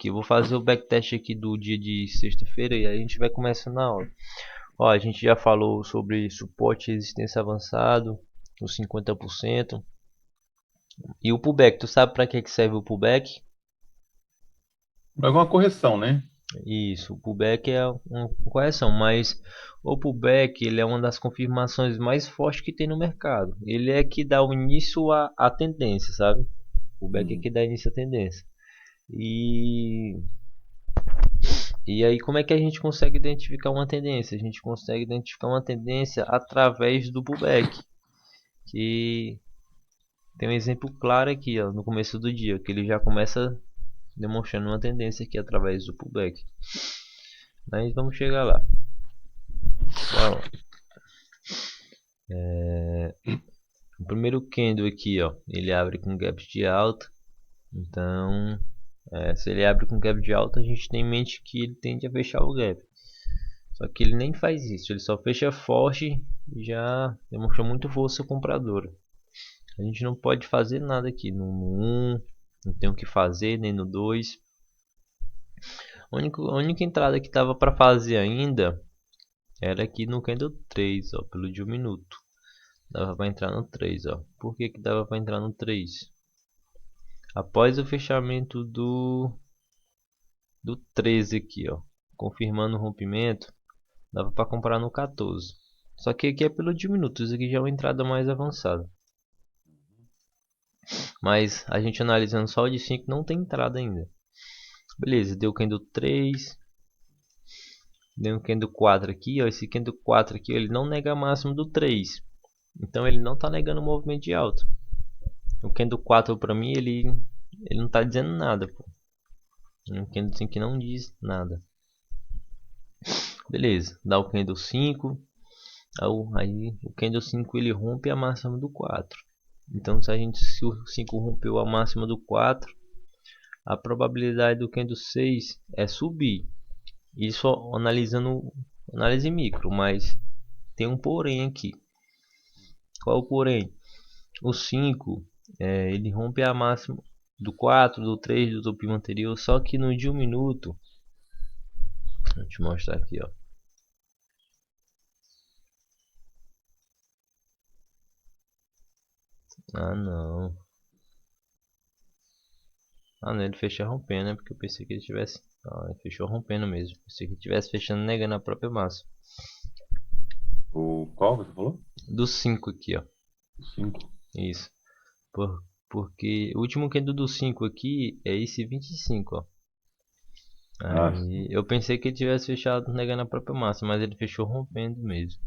aqui. Eu vou fazer o backtest aqui do dia de sexta-feira e aí a gente vai começar na aula. Ó, a gente já falou sobre suporte e resistência avançado, os 50%. E o pullback, tu sabe para que serve o pullback? Alguma correção, né? Isso, o pullback é uma correção, mas o pullback ele é uma das confirmações mais fortes que tem no mercado. Ele é que dá o início à tendência, sabe? O pullback é Hum. que dá início à tendência. E, e aí, como é que a gente consegue identificar uma tendência? A gente consegue identificar uma tendência através do pullback, que tem um exemplo claro aqui, ó, no começo do dia, que ele já começa demonstrando uma tendência aqui através do pullback. Mas vamos chegar lá. Bom, o primeiro candle aqui, ó, ele abre com gap de alta. Então, se ele abre com gap de alta, a gente tem em mente que ele tende a fechar o gap. Só que ele nem faz isso, ele só fecha forte e já demonstrou muito força compradora. A gente não pode fazer nada aqui no 1, não tem o que fazer, nem no 2. A única entrada que tava para fazer ainda era aqui no candle 3, ó, pelo de 1 minuto. Dava para entrar no 3, ó. Por que que dava para entrar no 3? Após o fechamento do 13 aqui, ó, confirmando o rompimento, dava para comprar no 14. Só que aqui é pelo de minutos, aqui já é uma entrada mais avançada. Mas a gente analisando só o de 5 não tem entrada ainda. Beleza, deu candle 3, deu um candle 4 aqui, ó. Esse candle 4 aqui, ó, ele não nega a máxima do 3. Então ele não está negando o movimento de alta. O candle 4 para mim, ele não está dizendo nada, pô. Um candle 5 que não diz nada. Beleza, dá o candle 5. Aí o candle 5 ele rompe a máxima do 4. Então se o 5 rompeu a máxima do 4, a probabilidade do candle 6 é subir. Isso analisando análise micro, mas tem um porém aqui. Qual o porém? O 5 ele rompe a máxima do 4, do 3, do topo anterior, só que no de 1 minuto, vou te mostrar aqui, ó. Ah, não. Ah, não, ele fechou rompendo, né? Porque eu pensei que ele tivesse. Ah, ele fechou rompendo mesmo. Pensei que ele tivesse fechando negando a própria massa. O qual você falou? Do 5 aqui, ó. O 5. Isso. Porque o último candle do 5 aqui é esse 25, ó. Ah, Aí eu pensei que ele tivesse fechado negando a própria massa, mas ele fechou rompendo mesmo.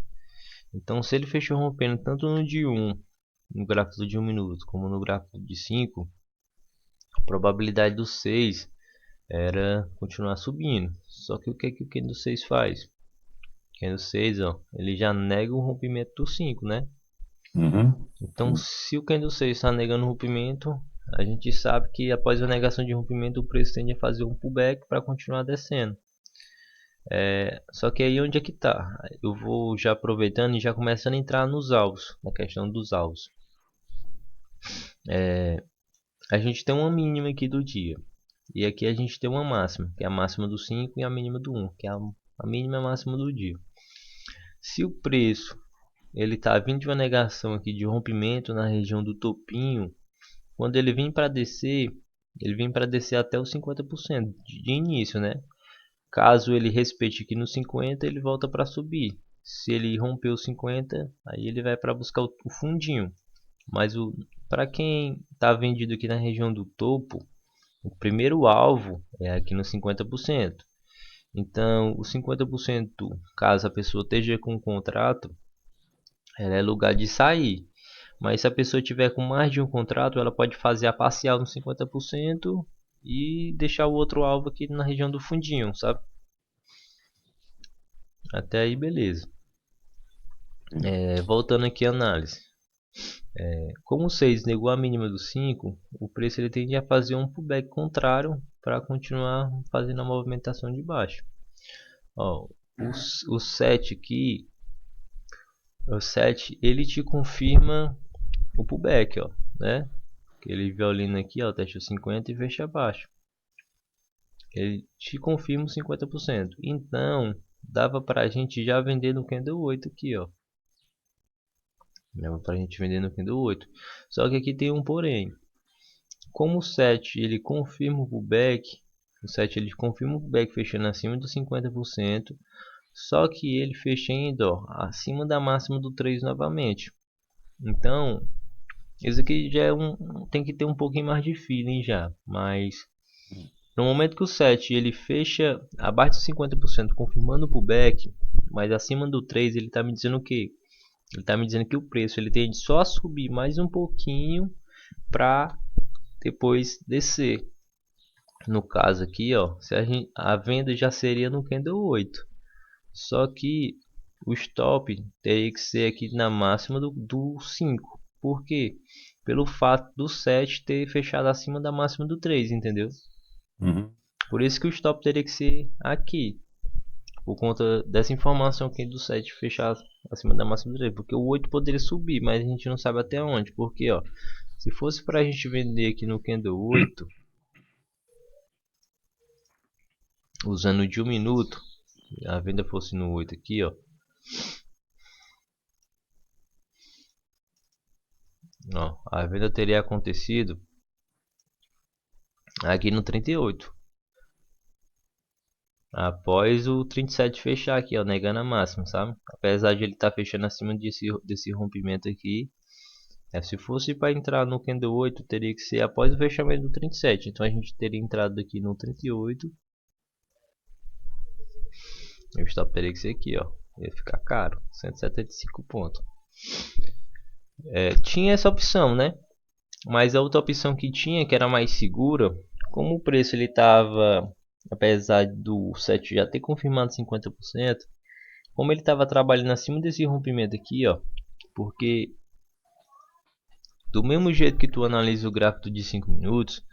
Então, se ele fechou rompendo tanto no de 1, no gráfico de 1 minuto, como no gráfico de 5, a probabilidade do 6 era continuar subindo. Só que o que é que o candle 6 faz? O candle 6, ó, ele já nega o rompimento do 5, né? uhum. Então, Sim. se o candle 6 está negando o rompimento, a gente sabe que após a negação de rompimento, o preço tende a fazer um pullback para continuar descendo. Só que aí onde é que tá? Eu vou já aproveitando e já começando a entrar nos alvos, na questão dos alvos. A gente tem uma mínima aqui do dia. E aqui a gente tem uma máxima, que é a máxima do 5 e a mínima do 1, que é a mínima e a máxima do dia. Se o preço ele está vindo de uma negação aqui de rompimento na região do topinho, quando ele vem para descer, ele vem para descer até os 50% de início, né? Caso ele respeite aqui no 50, ele volta para subir. Se ele romper os 50, aí ele vai para buscar o fundinho. Mas para quem está vendido aqui na região do topo, o primeiro alvo é aqui no 50%. Então, o 50%, caso a pessoa esteja com um contrato, ela é lugar de sair. Mas se a pessoa tiver com mais de um contrato, ela pode fazer a parcial no 50% e deixar o outro alvo aqui na região do fundinho, sabe? Até aí, beleza. Voltando aqui à análise. Como o 6 negou a mínima do 5, o preço ele tende a fazer um pullback contrário para continuar fazendo a movimentação de baixo. Ó, o 7 aqui, o 7 ele te confirma o pullback, ó, né? Aquele violino aqui, ó, testa 50 e fecha abaixo. ele te confirma os 50%. Então, dava para a gente já vender no candle 8 aqui, ó. Dava para a gente vender no candle 8. Só que aqui tem um porém. Como o 7 ele confirma o pullback, o 7 ele confirma o pullback fechando acima dos 50%, só que ele fecha ainda, ó, acima da máxima do 3 novamente. Então, isso aqui já é tem que ter um pouquinho mais de feeling já, mas no momento que o 7 ele fecha abaixo dos 50%, confirmando o pullback, mas acima do 3, ele está me dizendo o quê? Ele está me dizendo que o preço ele tende só a subir mais um pouquinho para depois descer. No caso aqui, ó, se a venda já seria no candle 8. Só que o stop teria que ser aqui na máxima do 5. Por quê? Pelo fato do 7 ter fechado acima da máxima do 3, entendeu? Uhum. Por isso que o stop teria que ser aqui. Por conta dessa informação aqui do 7 fechar acima da máxima do 3. Porque o 8 poderia subir, mas a gente não sabe até onde. Porque, ó, se fosse para a gente vender aqui no candle 8, usando de 1 minuto, a venda fosse no 8 aqui, ó. Ó, a venda teria acontecido aqui no 38. Após o 37 fechar aqui, ó, negando a máxima, sabe? Apesar de ele estar fechando acima desse rompimento aqui. Se fosse para entrar no candle 8, teria que ser após o fechamento do 37. Então a gente teria entrado aqui no 38. E o stop teria que ser aqui, ó. Ia ficar caro, 175 pontos. Tinha essa opção, né? Mas a outra opção que tinha, que era mais segura, como o preço ele estava, apesar do 7 já ter confirmado 50%, como ele estava trabalhando acima desse rompimento aqui, ó, porque do mesmo jeito que tu analisa o gráfico de 5 minutos,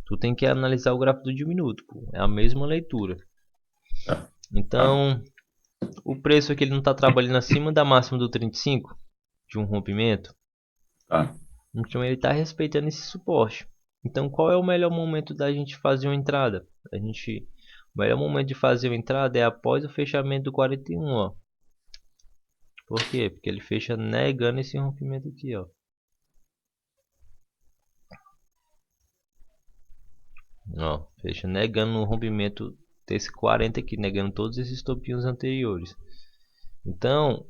tu tem que analisar o gráfico de 1 minuto, pô. É a mesma leitura. Então, o preço aqui ele não está trabalhando acima da máxima do 35 de um rompimento. Então ele está respeitando esse suporte. Então qual é o melhor momento da gente fazer uma entrada? O melhor momento de fazer uma entrada é após o fechamento do 41, ó. Por quê? Porque ele fecha negando esse rompimento aqui, ó. Ó, fecha negando o rompimento desse 40 aqui, negando todos esses topinhos anteriores. Então,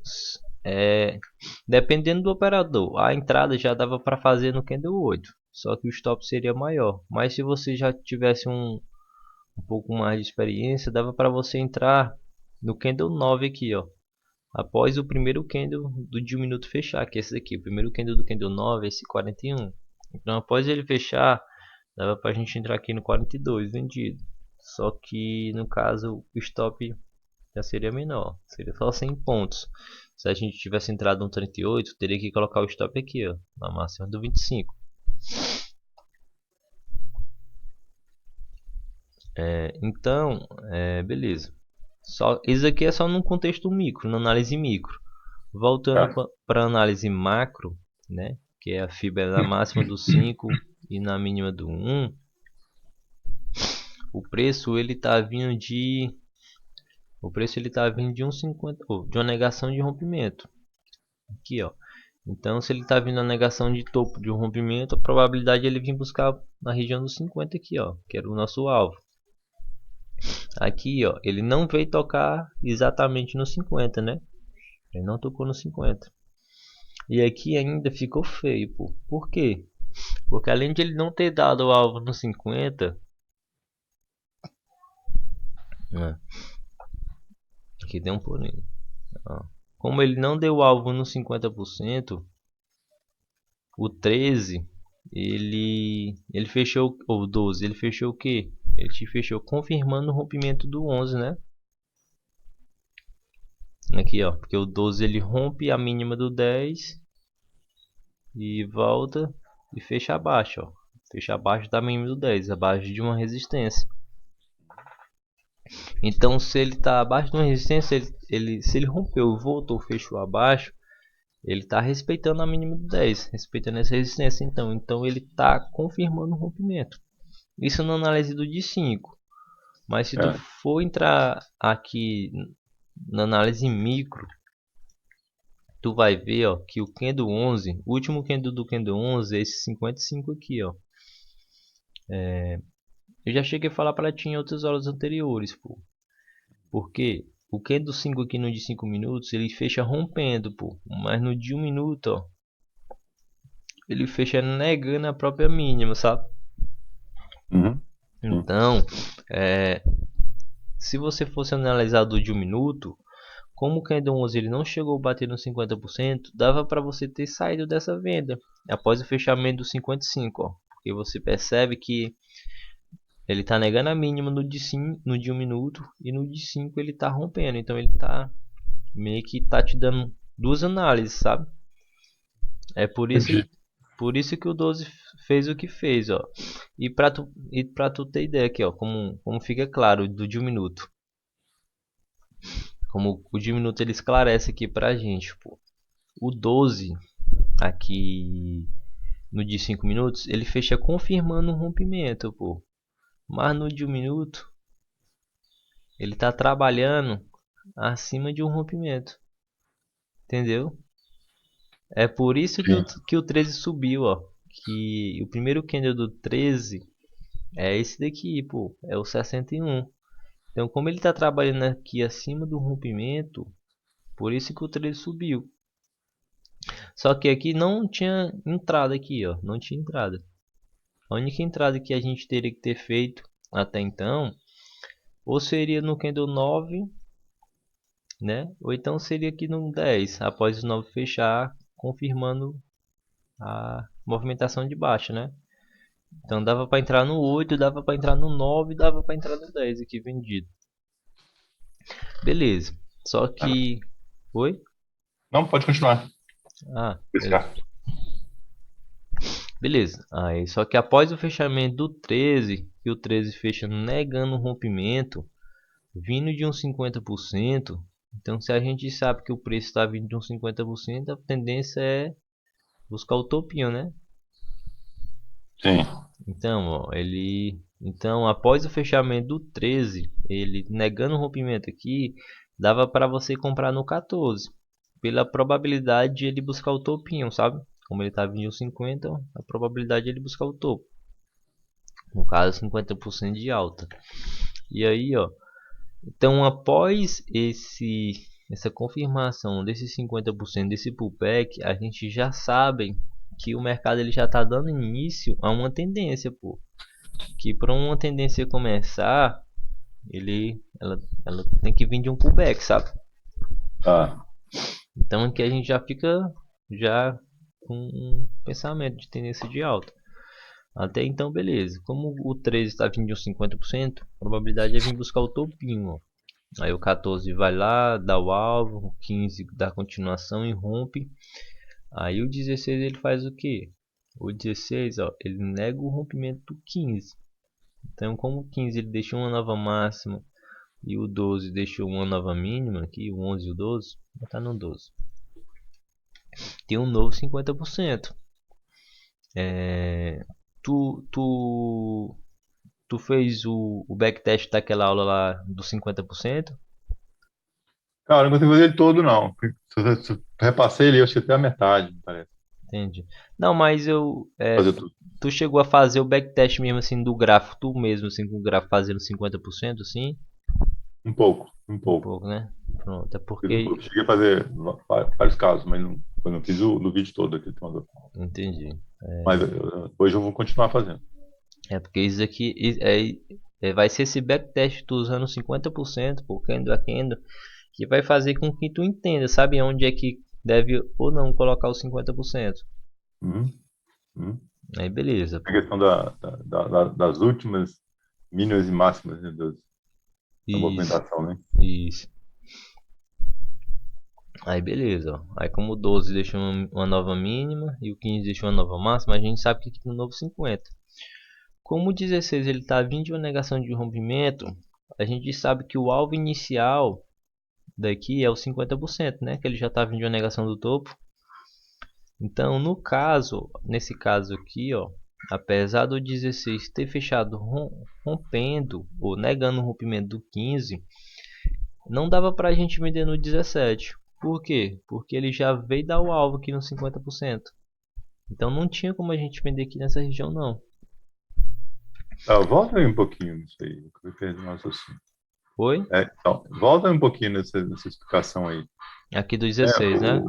dependendo do operador, a entrada já dava para fazer no candle 8, só que o stop seria maior. Mas se você já tivesse um pouco mais de experiência, dava para você entrar no candle 9 aqui, ó. Após o primeiro candle do de 1 minuto fechar, que é esse daqui, o primeiro candle do candle 9 é esse 41. Então após ele fechar, dava para a gente entrar aqui no 42 vendido. Só que no caso o stop já seria menor, seria só 100 pontos. Se a gente tivesse entrado no 38, teria que colocar o stop aqui, ó, na máxima do 25. Então, beleza. Isso aqui é só no contexto micro, na análise micro. Voltando para a análise macro, né, que é a fibra na máxima do 5 e na mínima do 1. O preço ele está vindo de 1,50, de uma negação de rompimento. Aqui, ó. Então, se ele está vindo na negação de topo de um rompimento, a probabilidade é ele vir buscar na região dos 50 aqui, ó, que era o nosso alvo. Aqui, ó, ele não veio tocar exatamente no 50, né? Ele não tocou no 50. E aqui ainda ficou feio, pô. Por quê? Porque além de ele não ter dado o alvo no 50, aqui tem um porém. Como ele não deu alvo no 50%, o 13 ele fechou, ou 12, ele fechou o que? Ele te fechou confirmando o rompimento do 11, né? Aqui, ó, porque o 12 ele rompe a mínima do 10 e volta e fecha abaixo, ó. Fecha abaixo da mínima do 10, abaixo de uma resistência. Então, se ele está abaixo de uma resistência, se ele rompeu e voltou, fechou abaixo, ele está respeitando a mínima do 10, respeitando essa resistência. Então ele está confirmando o rompimento. Isso na análise do de 5. Mas se tu É. for entrar aqui na análise micro, tu vai ver, ó, que o candle 11, o último candle do candle 11 é esse 55 aqui, ó. Eu já cheguei a falar para ti em outras horas anteriores, pô. Porque o candle 5 aqui no de 5 minutos, ele fecha rompendo, pô. Mas no de 1 minuto, ó, ele fecha negando a própria mínima, sabe? Uhum. Sim. Então, é, se você fosse analisar do de 1 minuto, como o candle 11 ele não chegou a bater nos 50%, dava para você ter saído dessa venda após o fechamento do 55, ó. Porque você percebe que ele está negando a mínima no de 1 minuto e no de 5 ele está rompendo. Então ele está meio que tá te dando duas análises, sabe? É Entendi. por isso que o 12 fez o que fez, ó. E pra tu ter ideia aqui, ó, como fica claro do de 1 minuto. Como o de 1 minuto ele esclarece aqui pra gente, pô. O 12 aqui no de 5 minutos, ele fecha confirmando um rompimento, pô. Mas no de 1 minuto, ele tá trabalhando acima de um rompimento. Entendeu? É por isso Sim. que o 13 subiu, ó. Que o primeiro candle do 13 é esse daqui, pô. É o 61. Então, como ele tá trabalhando aqui acima do rompimento, por isso que o 13 subiu. Só que aqui não tinha entrada aqui, ó. Não tinha entrada. A única entrada que a gente teria que ter feito até então, ou seria no candle 9, né? Ou então seria aqui no 10, após o 9 fechar, confirmando a movimentação de baixa, né? Então dava para entrar no 8, dava para entrar no 9, dava para entrar no 10 aqui vendido. Beleza. Só que... Oi? Não, pode continuar. Ah, beleza. Pescar. Beleza. Aí, só que após o fechamento do 13, que o 13 fecha negando o rompimento, vindo de uns 50%, então se a gente sabe que o preço está vindo de uns 50%, a tendência é buscar o topinho, né? Sim. Então, ó, então após o fechamento do 13, ele negando o rompimento aqui, dava para você comprar no 14, pela probabilidade de ele buscar o topinho, sabe? Como ele estava em 1,50, a probabilidade de ele buscar o topo. No caso, 50% de alta. E aí, ó, então após essa confirmação desses 50% desse pullback, a gente já sabe que o mercado ele já está dando início a uma tendência, pô. Que para uma tendência começar, ela tem que vir de um pullback, sabe? Ah, Então aqui a gente já fica já com um pensamento de tendência de alta. Até então, beleza. Como o 13 está vindo de uns 50%, a probabilidade é vir buscar o topinho, ó. Aí o 14 vai lá, dá o alvo, o 15 dá continuação e rompe. Aí o 16 ele faz o que? O 16, ó, ele nega o rompimento do 15. Então, como o 15 ele deixou uma nova máxima e o 12 deixou uma nova mínima aqui, o 11 e o 12, vou botar no 12. Tem um novo 50%. É, tu, tu, tu fez o backtest daquela aula lá dos 50%? cara, não consegui fazer ele todo, não. Se eu repassei ele, eu acho que até a metade, parece. Entendi. Não, mas Fazer tudo. tu chegou a fazer o backtest mesmo assim do gráfico, tu mesmo assim com o gráfico fazendo 50%, assim? Um pouco, um Um pouco. pouco, né? Pronto, é Fiz um porque... pouco. Cheguei a fazer vários casos, mas não, eu não fiz o do vídeo todo aqui. Entendi. Mas hoje eu vou continuar fazendo. É porque isso aqui vai ser esse backtest tu usando 50% por candle a candle, que vai fazer com que tu entenda, sabe onde é que deve ou não colocar os 50%. Uhum, uhum. Aí beleza, A pô. questão das últimas mínimas e máximas, né, da Isso, movimentação, né? isso. Aí beleza, ó. Aí como o 12 deixa uma nova mínima e o 15 deixa uma nova máxima, a gente sabe que aqui no novo 50. Como o 16 ele tá vindo de uma negação de rompimento, a gente sabe que o alvo inicial daqui é o 50%, né? Que ele já tá vindo de uma negação do topo. Então, no caso, nesse caso aqui, ó, apesar do 16 ter fechado rompendo ou negando o rompimento do 15, não dava pra gente vender no 17. Por quê? Porque ele já veio dar o alvo aqui no 50%. Então não tinha como a gente vender aqui nessa região não. Volta aí um pouquinho nisso aí, eu perdi o raciocínio. Foi? Então, volta um pouquinho nessa explicação aí. Aqui do É, 16, né?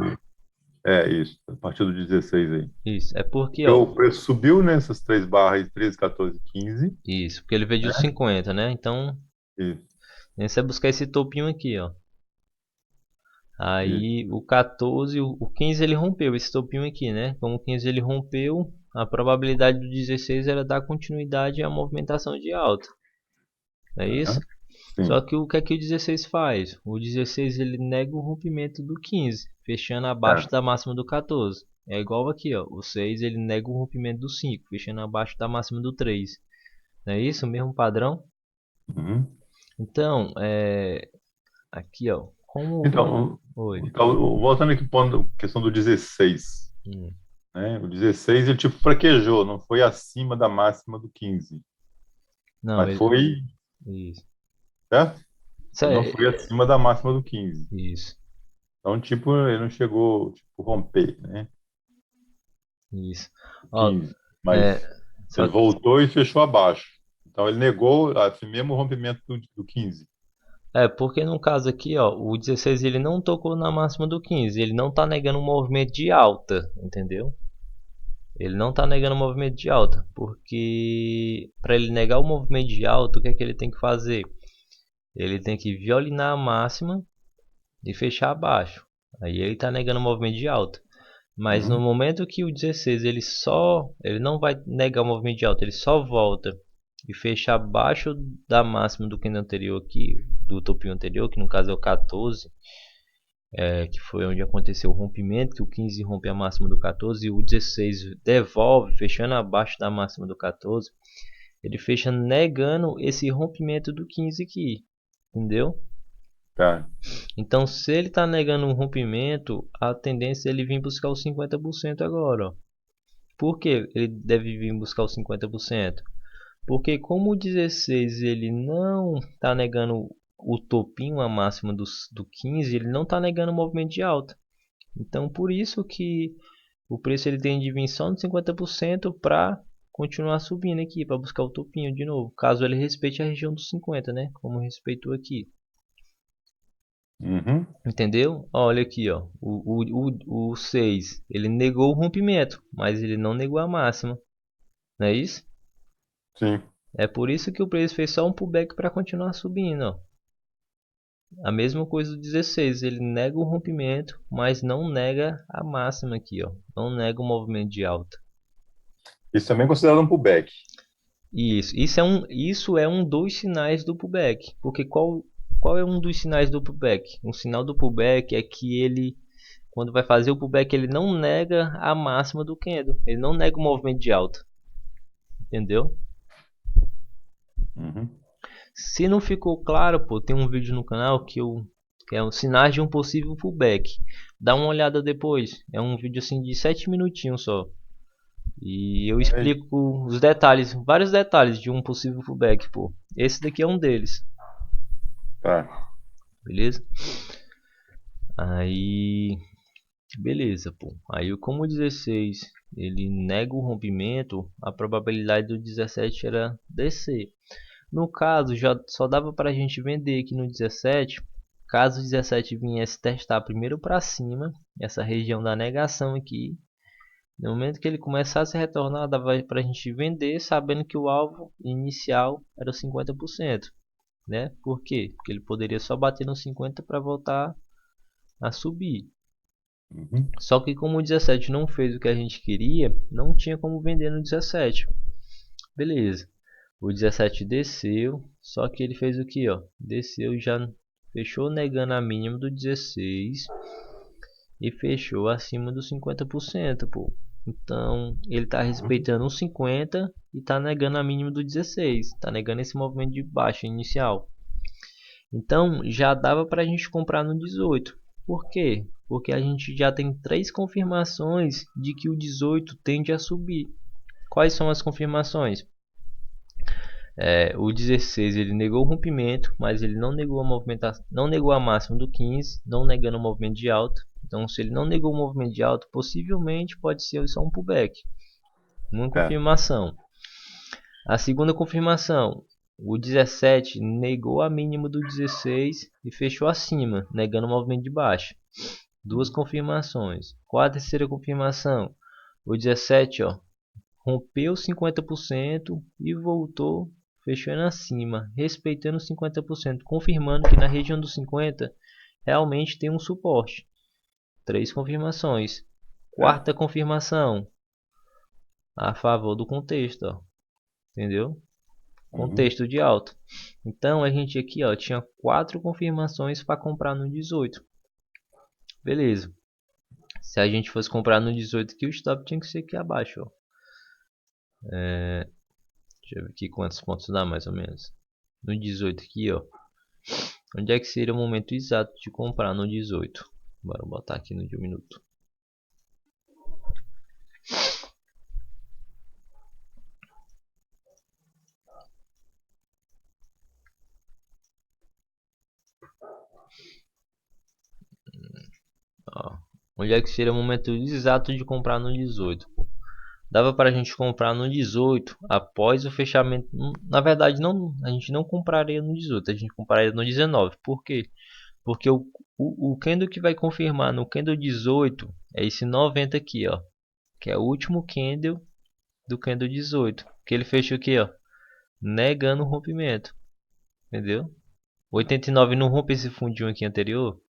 isso, a partir do 16 aí. Isso. É porque, Porque ó. o preço subiu nessas três barras aí, 13, 14, 15, Isso, porque ele veio de né? 50, né? Então, Isso, você vai buscar esse topinho aqui, ó. isso. Aí o 14, o 15 ele rompeu esse topinho aqui, né? Como o 15 ele rompeu, a probabilidade do 16 era dar continuidade à movimentação de alta. Não é isso? Aham, Só sim. que o que é que o 16 faz? O 16 ele nega o rompimento do 15, fechando abaixo É. da máxima do 14. É igual aqui, ó. O 6 ele nega o rompimento do 5, fechando abaixo da máxima do 3. Não é isso? O mesmo padrão? Uhum. Então, aqui, ó. Como. Então, Oi. voltando aqui para a questão do 16, Hum. né? O 16 ele tipo fraquejou, não foi acima da máxima do 15, Não, mas ele. foi, Isso. certo? Isso Ele não é. foi acima da máxima do 15. Isso. Então, tipo, ele não chegou, tipo, romper, né? Isso. O Ó, 15, é. mas Só ele que. voltou e fechou abaixo. Então, ele negou assim mesmo o rompimento do 15. Porque no caso aqui, ó, o 16 ele não tocou na máxima do 15. Ele não tá negando um movimento de alta, entendeu? Ele não tá negando um movimento de alta. Porque para ele negar o movimento de alta, o que é que ele tem que fazer? Ele tem que violinar a máxima e fechar abaixo. Aí ele tá negando o movimento de alta. Mas no Uhum, momento que o 16 ele não vai negar o movimento de alta, ele só volta e fecha abaixo da máxima do candle anterior aqui, do topinho anterior, que no caso é o 14, que foi onde aconteceu o rompimento, que o 15 rompe a máxima do 14 e o 16 devolve, fechando abaixo da máxima do 14, ele fecha negando esse rompimento do 15 aqui, entendeu? tá. Então, se ele está negando um rompimento, a tendência é ele vir buscar os 50% agora, ó. Por que ele deve vir buscar os 50%? Porque como o 16 ele não está negando o topinho, a máxima do 15, ele não está negando o movimento de alta. Então por isso que o preço ele tem de vir só nos 50% para continuar subindo aqui, para buscar o topinho de novo. Caso ele respeite a região dos 50, né? Como respeitou aqui. Uhum, Entendeu? Olha aqui, ó. O 6 ele negou o rompimento, mas ele não negou a máxima. Não é isso? sim. É por isso que o preço fez só um pullback para continuar subindo, ó. A mesma coisa do 16, ele nega o rompimento, mas não nega a máxima aqui, ó. Não nega o movimento de alta. Isso também é considerado um pullback. Isso é um dos sinais do pullback. Porque qual é um dos sinais do pullback? Um sinal do pullback é que ele, quando vai fazer o pullback, ele não nega a máxima do candle. Ele não nega o movimento de alta. Entendeu? Uhum. Se não ficou claro, pô, tem um vídeo no canal que é os sinais de um possível pullback. Dá uma olhada depois. É um vídeo assim de 7 minutinhos só. E eu É isso. explico os detalhes, vários detalhes de um possível pullback, pô. Esse daqui é um deles, Tá. beleza? Aí, beleza, pô. Aí como o 16 ele nega o rompimento, a probabilidade do 17 era descer. No caso, já só dava para a gente vender aqui no 17, caso o 17 viesse testar primeiro para cima, essa região da negação aqui. No momento que ele começasse a retornar, dava para a gente vender, sabendo que o alvo inicial era 50%, né? Por quê? Porque ele poderia só bater no 50 para voltar a subir. Uhum. Só que como o 17 não fez o que a gente queria, não tinha como vender no 17. Beleza. O 17 desceu, só que ele fez o que, ó? Desceu e já fechou negando a mínima do 16 e fechou acima dos 50%, pô. Então, ele está Uhum. respeitando os 50 e está negando a mínima do 16, está negando esse movimento de baixa inicial. Então, já dava para a gente comprar no 18. Por quê? Porque a gente já tem três confirmações de que o 18 tende a subir. Quais são as confirmações? O 16 ele negou o rompimento, mas ele não negou a movimentação, não negou a máxima do 15, não negando o movimento de alta. Então, se ele não negou o movimento de alta, possivelmente pode ser só um pullback, uma É. confirmação. A segunda confirmação, o 17 negou a mínima do 16 e fechou acima, negando o movimento de baixa. Duas confirmações. Qual a terceira confirmação? O 17 rompeu 50% e voltou fechando acima, respeitando 50%, confirmando que na região dos 50 realmente tem um suporte. Três confirmações. É. Quarta confirmação, a favor do contexto, entendeu? Uhum. Contexto de alta. Então a gente aqui tinha quatro confirmações para comprar no 18. Beleza. Se a gente fosse comprar no 18 aqui, o stop tinha que ser aqui abaixo. Deixa eu ver aqui quantos pontos dá mais ou menos. No 18 aqui, onde é que seria o momento exato de comprar no 18? Bora botar aqui no de um minuto. Ó, onde é que seria o momento exato de comprar no 18? Pô? Dava para a gente comprar no 18 após o fechamento. Na verdade, não, a gente não compraria no 18, a gente compraria no 19. Por quê? Porque o candle que vai confirmar no candle 18 é esse 90 aqui, que é o último candle do candle 18, que ele fechou aqui, negando o rompimento, entendeu? O 89 não rompe esse fundinho aqui anterior.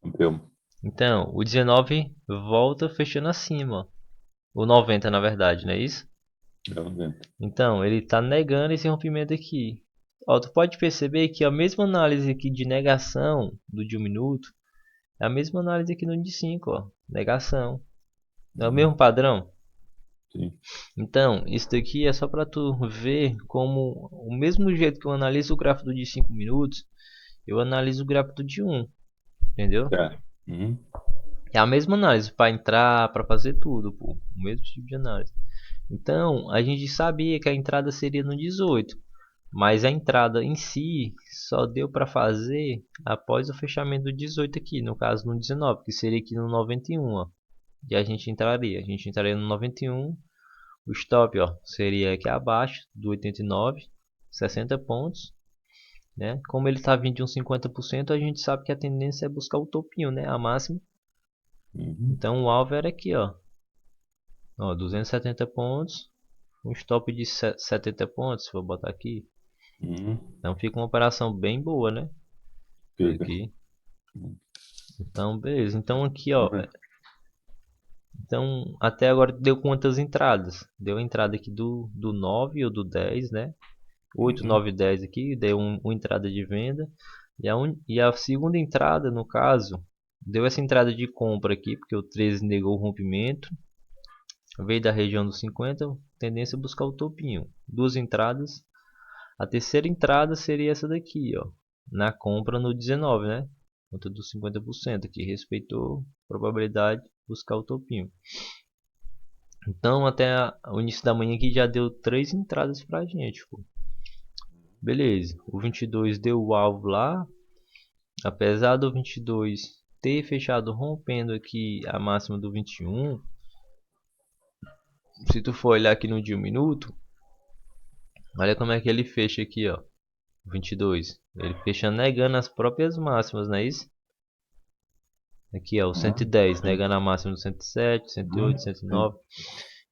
Rompeu. Então, o 19 volta fechando acima, o 90 na verdade, não é isso? Vamos ver. Então, ele está negando esse rompimento aqui. Tu pode perceber que a mesma análise aqui de negação do de um minuto é a mesma análise aqui no de 5, negação. É o Uhum. mesmo padrão? Sim. Então, isso daqui é só para tu ver como o mesmo jeito que eu analiso o gráfico do de 5 minutos, eu analiso o gráfico do de 1, entendeu? É. Uhum. É a mesma análise para entrar, para fazer tudo, pô, o mesmo tipo de análise. Então, a gente sabia que a entrada seria no 18, mas a entrada em si só deu para fazer após o fechamento do 18 aqui, no caso no 19, que seria aqui no 91, e a gente entraria no 91. O stop seria aqui abaixo do 89, 60 pontos, né? Como ele está vindo de uns 50%, a gente sabe que a tendência é buscar o topinho, né? A máxima. Uhum. Então o alvo era aqui, 270 pontos, um stop de 70 pontos, vou botar aqui. Uhum. Então fica uma operação bem boa, né? Fica. Aqui. Uhum. Então, beleza. Então aqui, Vamos ver. então até agora deu quantas entradas? Deu a entrada aqui do 9 ou do 10, né? 8, Uhum. 9, 10 aqui, deu uma entrada de venda. E a segunda entrada, no caso, deu essa entrada de compra aqui, porque o 13 negou o rompimento. Veio da região dos 50, tendência a buscar o topinho. Duas entradas. A terceira entrada seria essa daqui, na compra no 19, né? Conta dos 50%, que respeitou a probabilidade de buscar o topinho. Então, até o início da manhã aqui já deu três entradas pra gente, pô. Beleza, o 22 deu o alvo lá, apesar do 22 ter fechado rompendo aqui a máxima do 21. Se tu for olhar aqui no de um minuto, olha como é que ele fecha aqui, o 22. Ele fecha negando as próprias máximas, não é isso? Aqui, o Uhum. 110, Sim. negando a máxima do 107, Uhum. 108, Sim. 109.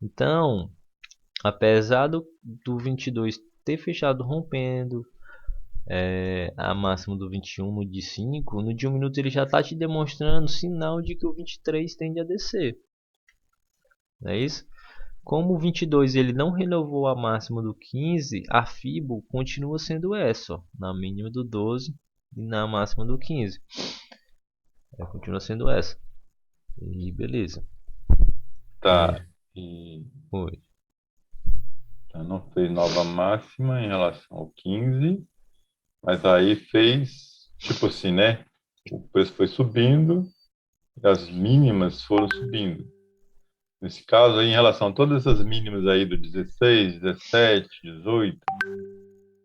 Então, apesar do 22 ter fechado rompendo a máxima do 21 no de 5, no de um minuto ele já está te demonstrando sinal de que o 23 tende a descer. Não é isso? Como o 22 ele não renovou a máxima do 15, a Fibo continua sendo essa, na mínima do 12 e na máxima do 15. Continua sendo essa. E beleza. Tá. E Foi. já não fez nova máxima em relação ao 15, mas aí fez, tipo assim, né? O preço foi subindo e as mínimas foram subindo. Nesse caso aí, em relação a todas essas mínimas aí do 16, 17, 18,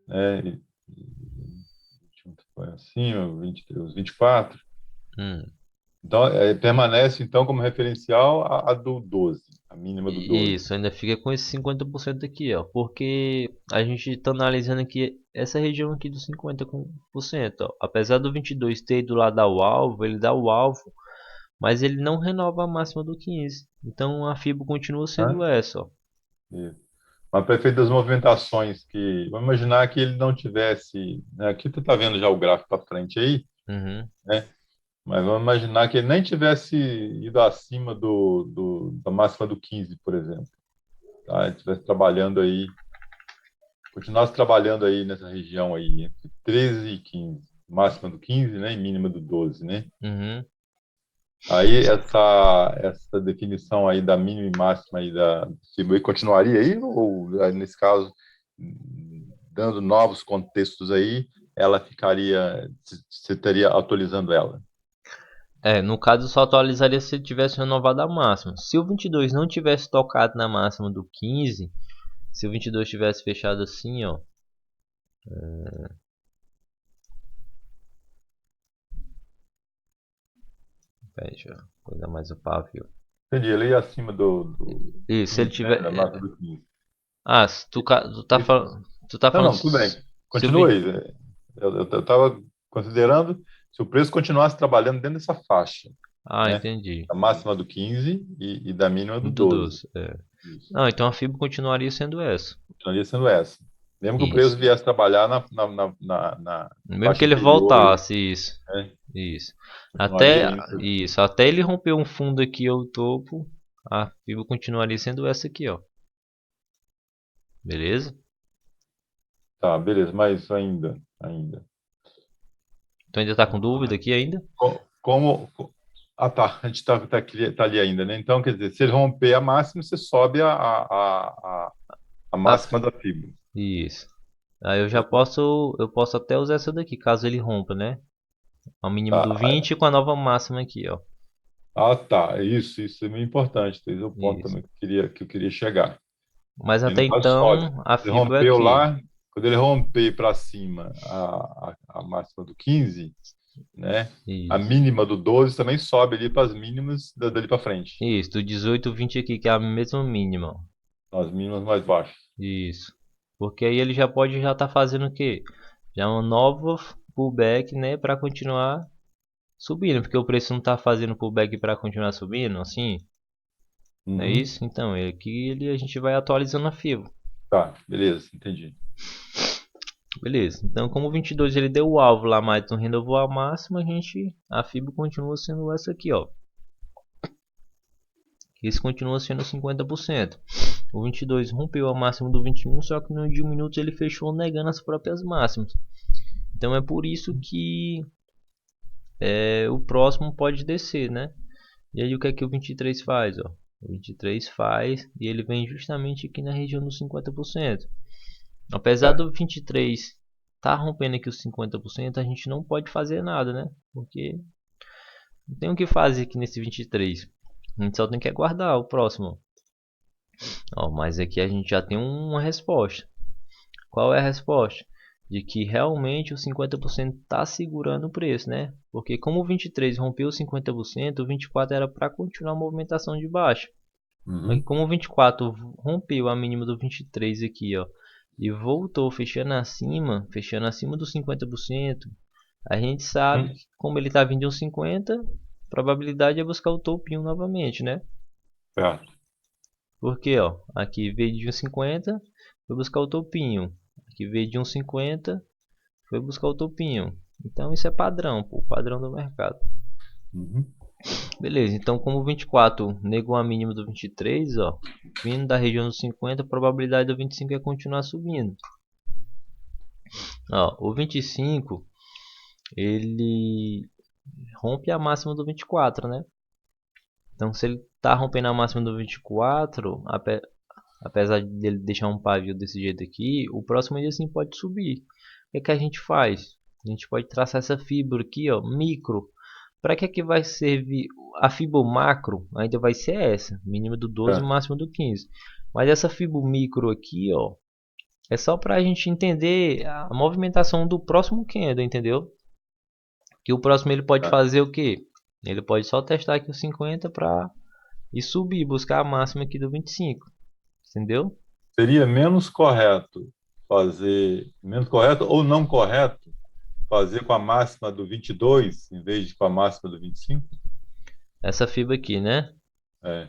né? Foi acima, 23, os 24. Hum. Então, permanece então como referencial a do 12, a mínima do 12. Isso, ainda fica com esse 50% aqui, ó. Porque a gente tá analisando aqui essa região aqui dos 50%, ó. Apesar do 22 ter ido lá dar o alvo, ele dá o alvo, mas ele não renova a máxima do 15. Então a FIBO continua Né? sendo essa, ó. Isso. Mas para efeito das movimentações que, vamos imaginar que ele não tivesse, né, aqui tu está vendo já o gráfico para frente aí, Uhum. né? Mas vamos imaginar que ele nem tivesse ido acima da máxima do 15, por exemplo. Tá? Ele estivesse trabalhando aí, continuasse trabalhando aí nessa região aí, entre 13 e 15. Máxima do 15, né? E mínima do 12, né? Uhum. Aí essa definição aí da mínima e máxima aí da Cibui continuaria aí, ou nesse caso, dando novos contextos aí, ela ficaria, você estaria atualizando ela? É, no caso só atualizaria se ele tivesse renovado a máxima. Se o 22 não tivesse tocado na máxima do 15, se o 22 tivesse fechado assim, ó. Pera, deixa eu coisar mais o pavio. Entendi, ele ia acima do E se ele 15, né? Da tiver. máxima do 15. Ah, se tu tá Isso. falando. Tu tá Não, falando. não, tudo bem. Se o Continua aí. Eu estava considerando se o preço continuasse trabalhando dentro dessa faixa, Ah, né? entendi. Da máxima do 15 e da mínima do Muito 12. doce. É. Isso. Não, então a FIBO continuaria sendo essa. Continuaria sendo essa. Mesmo que o preço Isso. viesse trabalhar na Mesmo que faixa ele inferior aí, voltasse, isso. né? Isso. Continuaria Até. indo para cima. Isso. Até ele romper um fundo aqui ao topo, a FIBO continuaria sendo essa aqui, ó. Beleza? Tá, beleza, mas ainda. Tu ainda tá com dúvida aqui ainda? Como. Ah, tá. A gente tá ali ainda, né? Então, quer dizer, se ele romper a máxima, você sobe a A máxima fi- da fibra. Isso. Aí eu já posso. Eu posso até usar essa daqui, caso ele rompa, né? O mínimo do Tá. 20 com a nova máxima aqui, ó. Ah, tá. Isso é muito importante. Esse é o ponto Isso. também que eu queria chegar. Mas E até no caso, sobe. então a Ele FIBO é rompeu aqui. lá, quando ele romper para cima a máxima do 15, né? A Isso. mínima do 12 também sobe ali para as mínimas dali para frente. Isso, do 18, 20 aqui, que é a mesma mínima, ó. As mínimas mais baixas. Isso. Porque aí ele já pode já tá fazendo o quê? Já uma nova pullback, né, para continuar subindo, porque o preço não tá fazendo pullback para continuar subindo, assim, não é Uhum. isso? Então, aqui a gente vai atualizando a FIBO. Tá, beleza, entendi. Beleza. Então, como o 22 ele deu o alvo lá, mas não renovou a máxima, a FIBO continua sendo essa aqui, ó. Esse continua sendo 50%. O 22 rompeu a máxima do 21, só que no de 1 minuto ele fechou negando as próprias máximas. Então é por isso que o próximo pode descer, né? E aí o que é que o 23 faz? Ó? O 23 faz e ele vem justamente aqui na região dos 50%. Apesar É. do 23 tá rompendo aqui os 50%, a gente não pode fazer nada, né? Porque não tem o que fazer aqui nesse 23. A gente só tem que aguardar o próximo. Ó, mas aqui a gente já tem uma resposta. Qual é a resposta? De que realmente o 50% está segurando o preço, né? Porque como o 23 rompeu os 50%, o 24 era para continuar a movimentação de baixo. Mas Uhum. como o 24 rompeu a mínima do 23 aqui, ó, e voltou fechando acima dos 50%, a gente sabe Uhum. que como ele está vindo uns 50, a probabilidade é buscar o topinho novamente, né? Certo. Porque, ó, aqui veio de uns 50, foi buscar o topinho. Aqui veio de uns 50, foi buscar o topinho. Então isso é padrão, pô, padrão do mercado. Uhum. Beleza, então como o 24 negou a mínima do 23, ó, vindo da região dos 50, a probabilidade do 25 é continuar subindo. Ó, o 25, ele rompe a máxima do 24, né? Então se ele tá rompendo a máxima do 24, apesar de ele deixar um pavio desse jeito aqui, o próximo dia sim pode subir. O que é que a gente faz? A gente pode traçar essa fibra aqui, ó, micro. Para que é que vai servir a Fibo macro ainda vai ser essa, mínima do 12 e É. máxima do 15. Mas essa Fibo micro aqui, ó, é só para a gente entender a movimentação do próximo candle, entendeu? Que o próximo ele pode É. fazer o quê? Ele pode só testar aqui o 50 para ir subir, buscar a máxima aqui do 25, entendeu? Seria menos correto ou não correto fazer com a máxima do 22 em vez de com a máxima do 25? Essa fibra aqui, né? É.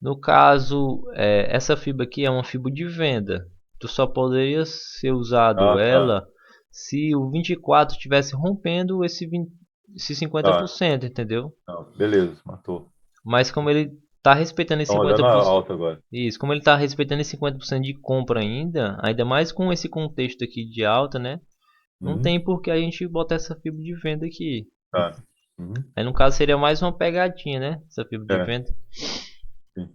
No caso, essa fibra aqui é uma fibra de venda. Tu só poderia ser usado Ah, tá. ela se o 24 estivesse rompendo esse Tá. 50%, entendeu? Não, beleza, matou. Mas como ele está respeitando esse Estão olhando 50%, alta agora. isso, como ele está respeitando esse 50% de compra ainda mais com esse contexto aqui de alta, né? Não Uhum. tem por que a gente botar essa fibra de venda aqui. Tá. Uhum. Aí no caso seria mais uma pegadinha, né? Essa fibra de É, venda. sim.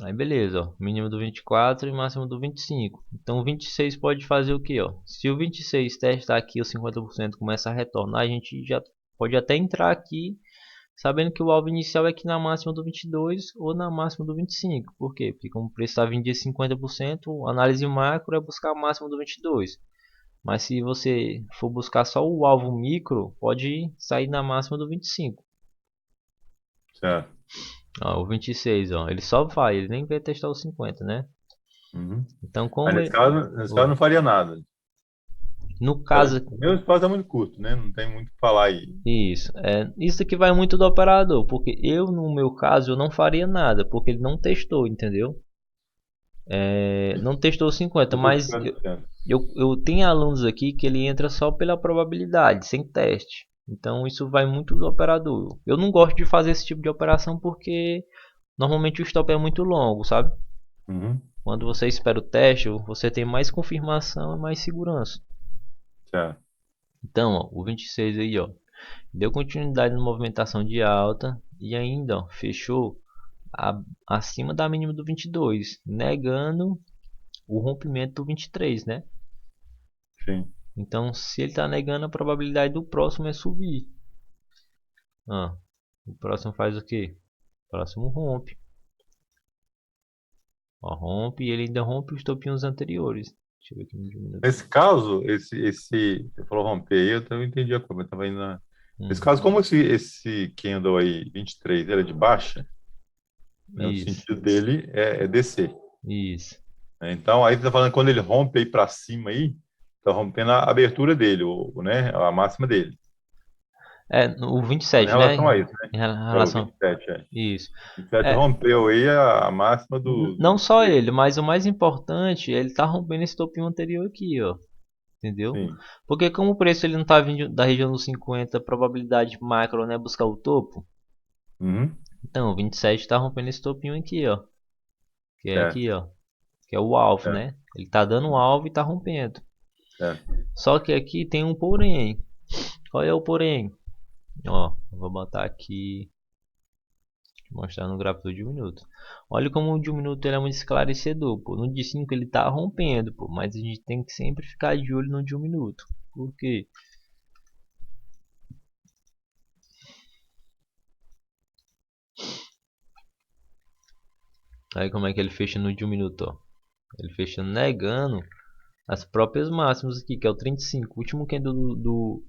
Aí beleza, ó. Mínimo do 24 e máximo do 25. Então o 26 pode fazer o que, ó? Se o 26 testar aqui os 50% começa a retornar, a gente já pode até entrar aqui sabendo que o alvo inicial é aqui na máxima do 22 ou na máxima do 25. Por quê? Porque como o preço está vindo de 50%, a análise macro é buscar a máxima do 22. Mas se você for buscar só o alvo micro, pode sair na máxima do 25. Certo. Ó, o 26, ó, ele só vai, ele nem vai testar o 50, né? Uhum. Então Aí como nesse ele, caso, não faria nada. no É, caso, o meu espaço é muito curto, né? Não tem muito o que falar aí. isso aqui vai muito do operador, porque eu no meu caso eu não faria nada, porque ele não testou, entendeu? Não testou o 50, Testou mas 50%. eu tenho alunos aqui que ele entra só pela probabilidade, sem teste. Então isso vai muito do operador. Eu não gosto de fazer esse tipo de operação porque normalmente o stop é muito longo, sabe? Uhum. Quando você espera o teste, você tem mais confirmação e mais segurança. Certo. Então, ó, o 26 aí, ó, deu continuidade na movimentação de alta e ainda, ó, fechou acima da mínima do 22, negando o rompimento do 23, né? Sim. Então, se ele está negando, a probabilidade do próximo é subir. Ah, o próximo faz o quê? O próximo rompe. Ó, rompe e ele ainda rompe os topinhos anteriores. Deixa eu ver aqui no minuto. Nesse caso, você falou romper aí, eu também entendi a coisa, eu tava indo nesse Hum, caso, como esse candle aí, 23, era de baixa, né, o isso, sentido dele é descer, isso. né? Então, aí você tá falando quando ele rompe aí para cima aí, tá rompendo a abertura dele, né, a máxima dele. O Em 27, né? relação a isso, né? Em É o relação. 27, é. Isso. 27 É, rompeu aí a máxima do não só 23. ele, mas o mais importante, ele tá rompendo esse topinho anterior aqui, ó. Entendeu? Sim. Porque como o preço ele não tá vindo da região dos 50, probabilidade macro, né, buscar o topo. Uhum. Então, o 27 tá rompendo esse topinho aqui, ó. Que é Certo, aqui, ó. Que é o alvo, certo, né? Ele tá dando o alvo e tá rompendo. certo. Só que aqui tem um porém. Qual é o porém? Ó, eu vou botar aqui, mostrar no gráfico de um minuto. Olha como o de um minuto ele é muito esclarecedor, pô. No de 5 ele tá rompendo, pô, mas a gente tem que sempre ficar de olho no de um minuto. Por quê? Aí como é que ele fecha no de um minuto, ó. Ele fecha negando as próprias máximas aqui, que é o 35. O último que é do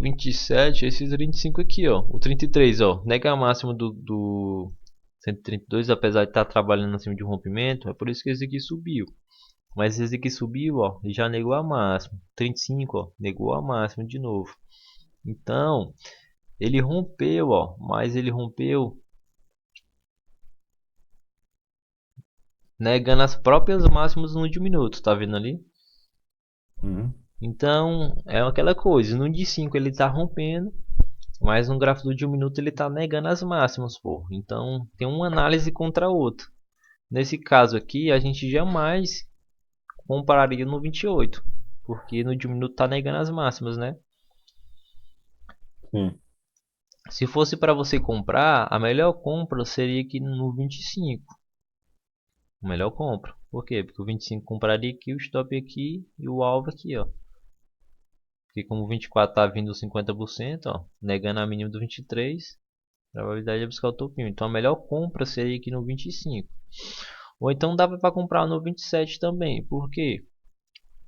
27, esse 35 aqui, ó. O 33, ó. Nega a máxima do 132, apesar de estar trabalhando acima de um rompimento. É por isso que esse aqui subiu. Mas esse aqui subiu, ó, e já negou a máxima. 35, ó, negou a máxima de novo. Então, ele rompeu, ó, mas ele rompeu negando as próprias máximas no de minuto, tá vendo ali? Uhum. Então, é aquela coisa, no de 5 ele tá rompendo, mas no gráfico de um minuto ele tá negando as máximas, pô. Então, tem uma análise contra a outra. Nesse caso aqui, a gente jamais compararia no 28, porque no de um minuto tá negando as máximas, né? Sim. Se fosse para você comprar, a melhor compra seria aqui no 25. A melhor compra. Por quê? Porque o 25 compraria aqui, o stop aqui e o alvo aqui, ó. Porque como o 24 tá vindo 50%, ó, negando a mínima do 23, Probabilidade de buscar o topinho. Então a melhor compra seria aqui no 25. Ou então dava para comprar no 27 também. Por quê?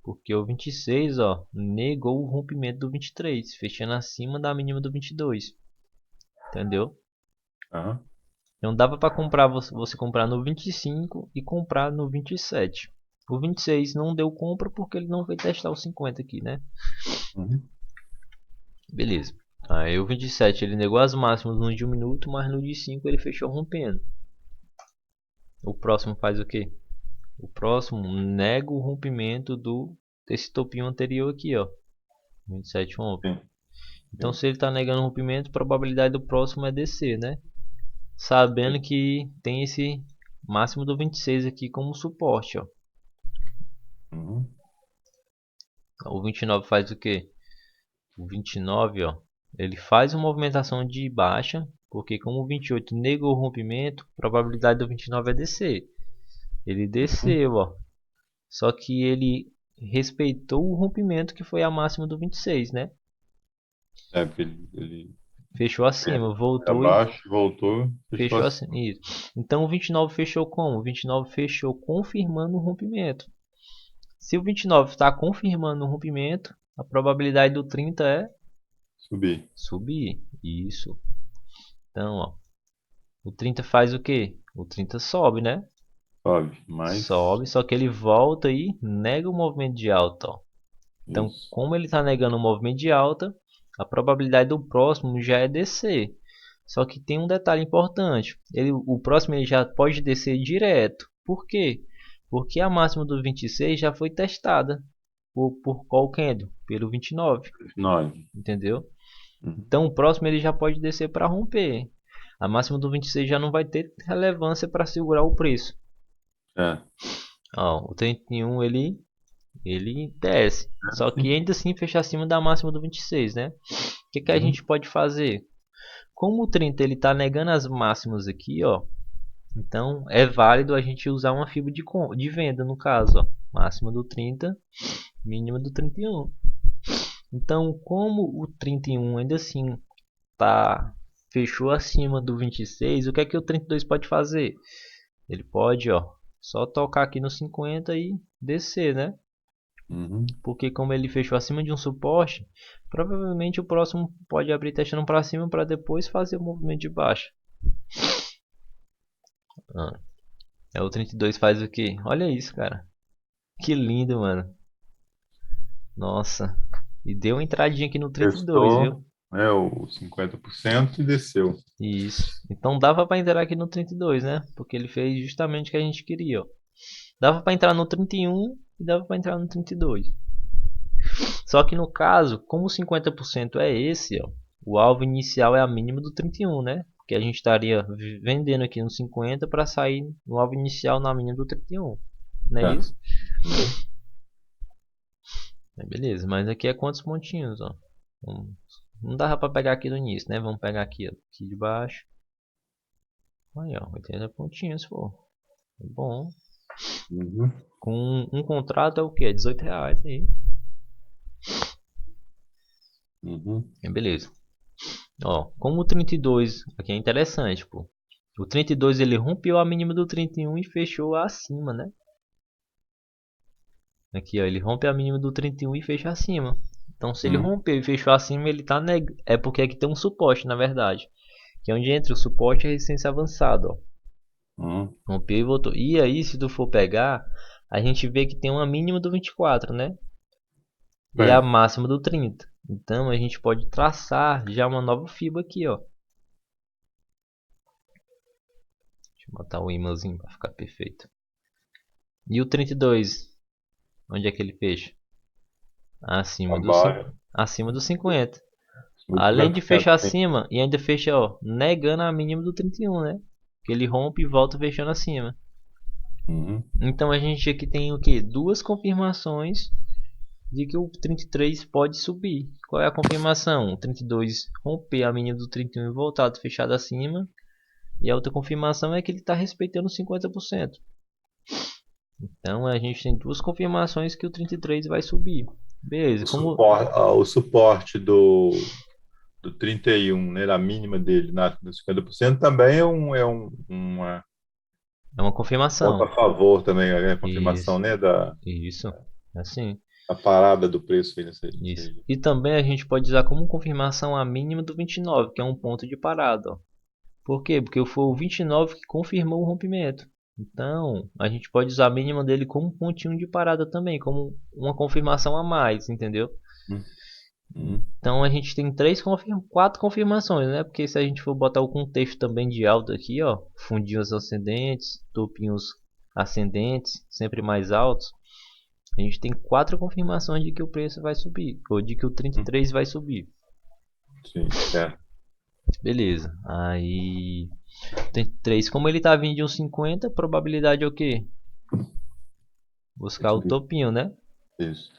Porque o 26, ó, negou o rompimento do 23, fechando acima da mínima do 22. Entendeu? Aham. Então dava para comprar você comprar no 25 e comprar no 27. O 26 não deu compra porque ele não veio testar o 50 aqui, né? Uhum. Beleza. Aí o 27 ele negou as máximas no de 1 minuto, mas no de 5 ele fechou rompendo. O próximo faz o quê? O próximo nega o rompimento desse topinho anterior aqui, ó. 27 rompe. Sim, Então sim. se ele está negando o rompimento, a probabilidade do próximo é descer, né? Sabendo Sim. que tem esse máximo do 26 aqui como suporte, ó. Uhum. O 29 faz o quê? O 29, ó, ele faz uma movimentação de baixa, porque como o 28 negou o rompimento, a probabilidade do 29 é descer. Ele Uhum. desceu, ó. Só que ele respeitou o rompimento que foi a máxima do 26, né? É, porque ele Fechou foi acima, voltou e abaixo, voltou, fechou fechou acima. acima. Isso. Então o 29 fechou como? O 29 fechou confirmando o rompimento. Se o 29 está confirmando o rompimento, a probabilidade do 30 é Subir, subir. Isso. Então, ó, o 30 faz o quê? O 30 sobe, né? sobe, mais Sobe, só que ele volta e nega o movimento de alta, ó. Então, isso. como ele está negando o movimento de alta, a probabilidade do próximo já é descer. Só que tem um detalhe importante. O próximo ele já pode descer direto. Por quê? Porque a máxima do 26 já foi testada por qual candle? Pelo 29, 9. entendeu? Uhum. Então o próximo ele já pode descer para romper. A máxima do 26 já não vai ter relevância para segurar o preço. É, Ó, o 31 ele desce. Só que sim. ainda assim fecha acima da máxima do 26, né? O que a Uhum. gente pode fazer? Como o 30 ele está negando as máximas aqui, ó, então é válido a gente usar uma fibra de venda no caso, ó, máxima do 30, mínima do 31. Então, como o 31 ainda assim tá fechou acima do 26, o que é que o 32 pode fazer? Ele pode, ó, só tocar aqui no 50 e descer, né? Uhum. Porque como ele fechou acima de um suporte, provavelmente o próximo pode abrir testando para cima para depois fazer o movimento de baixa. Ah, o 32 faz o quê? Olha isso, cara. Que lindo, mano. Nossa. E deu uma entradinha aqui no 32, viu? Testou, né, o 50% e desceu. Isso. Então dava para entrar aqui no 32, né? Porque ele fez justamente o que a gente queria, ó. Dava para entrar no 31 e dava para entrar no 32. Só que no caso, como o 50% é esse, ó, o alvo inicial é a mínima do 31, né? Porque a gente estaria vendendo aqui no 50 para sair no alvo inicial na mínima do 31. Não é É. isso? Uhum. Beleza, mas aqui é quantos pontinhos, ó? Não dava para pegar aqui no início, né? Vamos pegar aqui, ó, aqui de baixo. Aí, ó, 80 pontinhos, pô. Bom. Uhum. Com um contrato é o quê? R$ 18 aí. Uhum. Beleza. Ó, como o 32 aqui é interessante, pô. O 32 ele rompeu a mínima do 31 e fechou acima, né? Aqui, ó, ele rompe a mínima do 31 e fecha acima. Então, se ele Uhum. rompeu e fechou acima, ele tá é porque aqui tem um suporte, na verdade. Que é onde entra o suporte e a resistência avançada, ó. Uhum. Rompeu e voltou. E aí, se tu for pegar, a gente vê que tem uma mínima do 24, né? E a Bem, máxima do 30. Então, a gente pode traçar já uma nova fibra aqui, ó. Deixa eu botar o imãzinho para ficar perfeito. E o 32, onde é que ele fecha? Acima do, abaixo, acima do 50. os Além de fechar 50%, sim. acima, e ainda fecha, ó, negando a mínima do 31, né? Que ele rompe e volta fechando acima. Uhum. Então a gente aqui tem o que? Duas confirmações de que o 33 pode subir. Qual é a confirmação? O 32 romper a mínima do 31 e voltado fechado acima. E a outra confirmação é que ele está respeitando os 50%. Então a gente tem duas confirmações que o 33 vai subir. Beleza, como O suporte do 31, né, a mínima dele, nos 50% também uma É uma ponto confirmação. a favor também, a confirmação, Isso, né, isso. Assim, da parada do preço aí nessa isso. aí. E também a gente pode usar como confirmação a mínima do 29, que é um ponto de parada, ó. Por quê? Porque foi o 29 que confirmou o rompimento. Então, a gente pode usar a mínima dele como um pontinho de parada também, como uma confirmação a mais, entendeu? Hum, hum, Então a gente tem quatro confirmações, né? Porque se a gente for botar o contexto também de alta aqui, ó, fundinhos ascendentes, topinhos ascendentes, sempre mais altos, a gente tem quatro confirmações de que o preço vai subir, ou de que o hum, 33 vai subir. sim, certo. Beleza. Aí 33, como ele tá vindo de uns 50, a probabilidade é o quê? Vai Buscar o subir. topinho, né? Isso.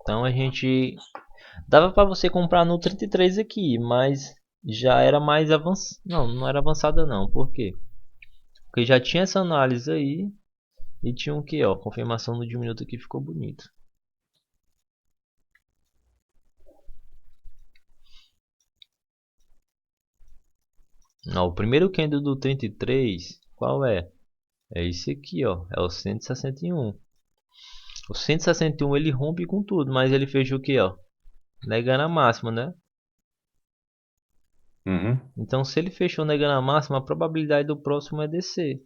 Então a gente dava para você comprar no 33 aqui, mas já era mais avançado. Não, não era avançada não. Por quê? Porque já tinha essa análise aí e tinha o que, ó, confirmação no diminuto que ficou bonito. Ó, o primeiro candle do 33, qual é? É esse aqui, ó, é o 161. O 161 ele rompe com tudo, mas ele fez o que, ó? Negando a máxima, né? Uhum. Então, se ele fechou negando a máxima, a probabilidade do próximo é descer.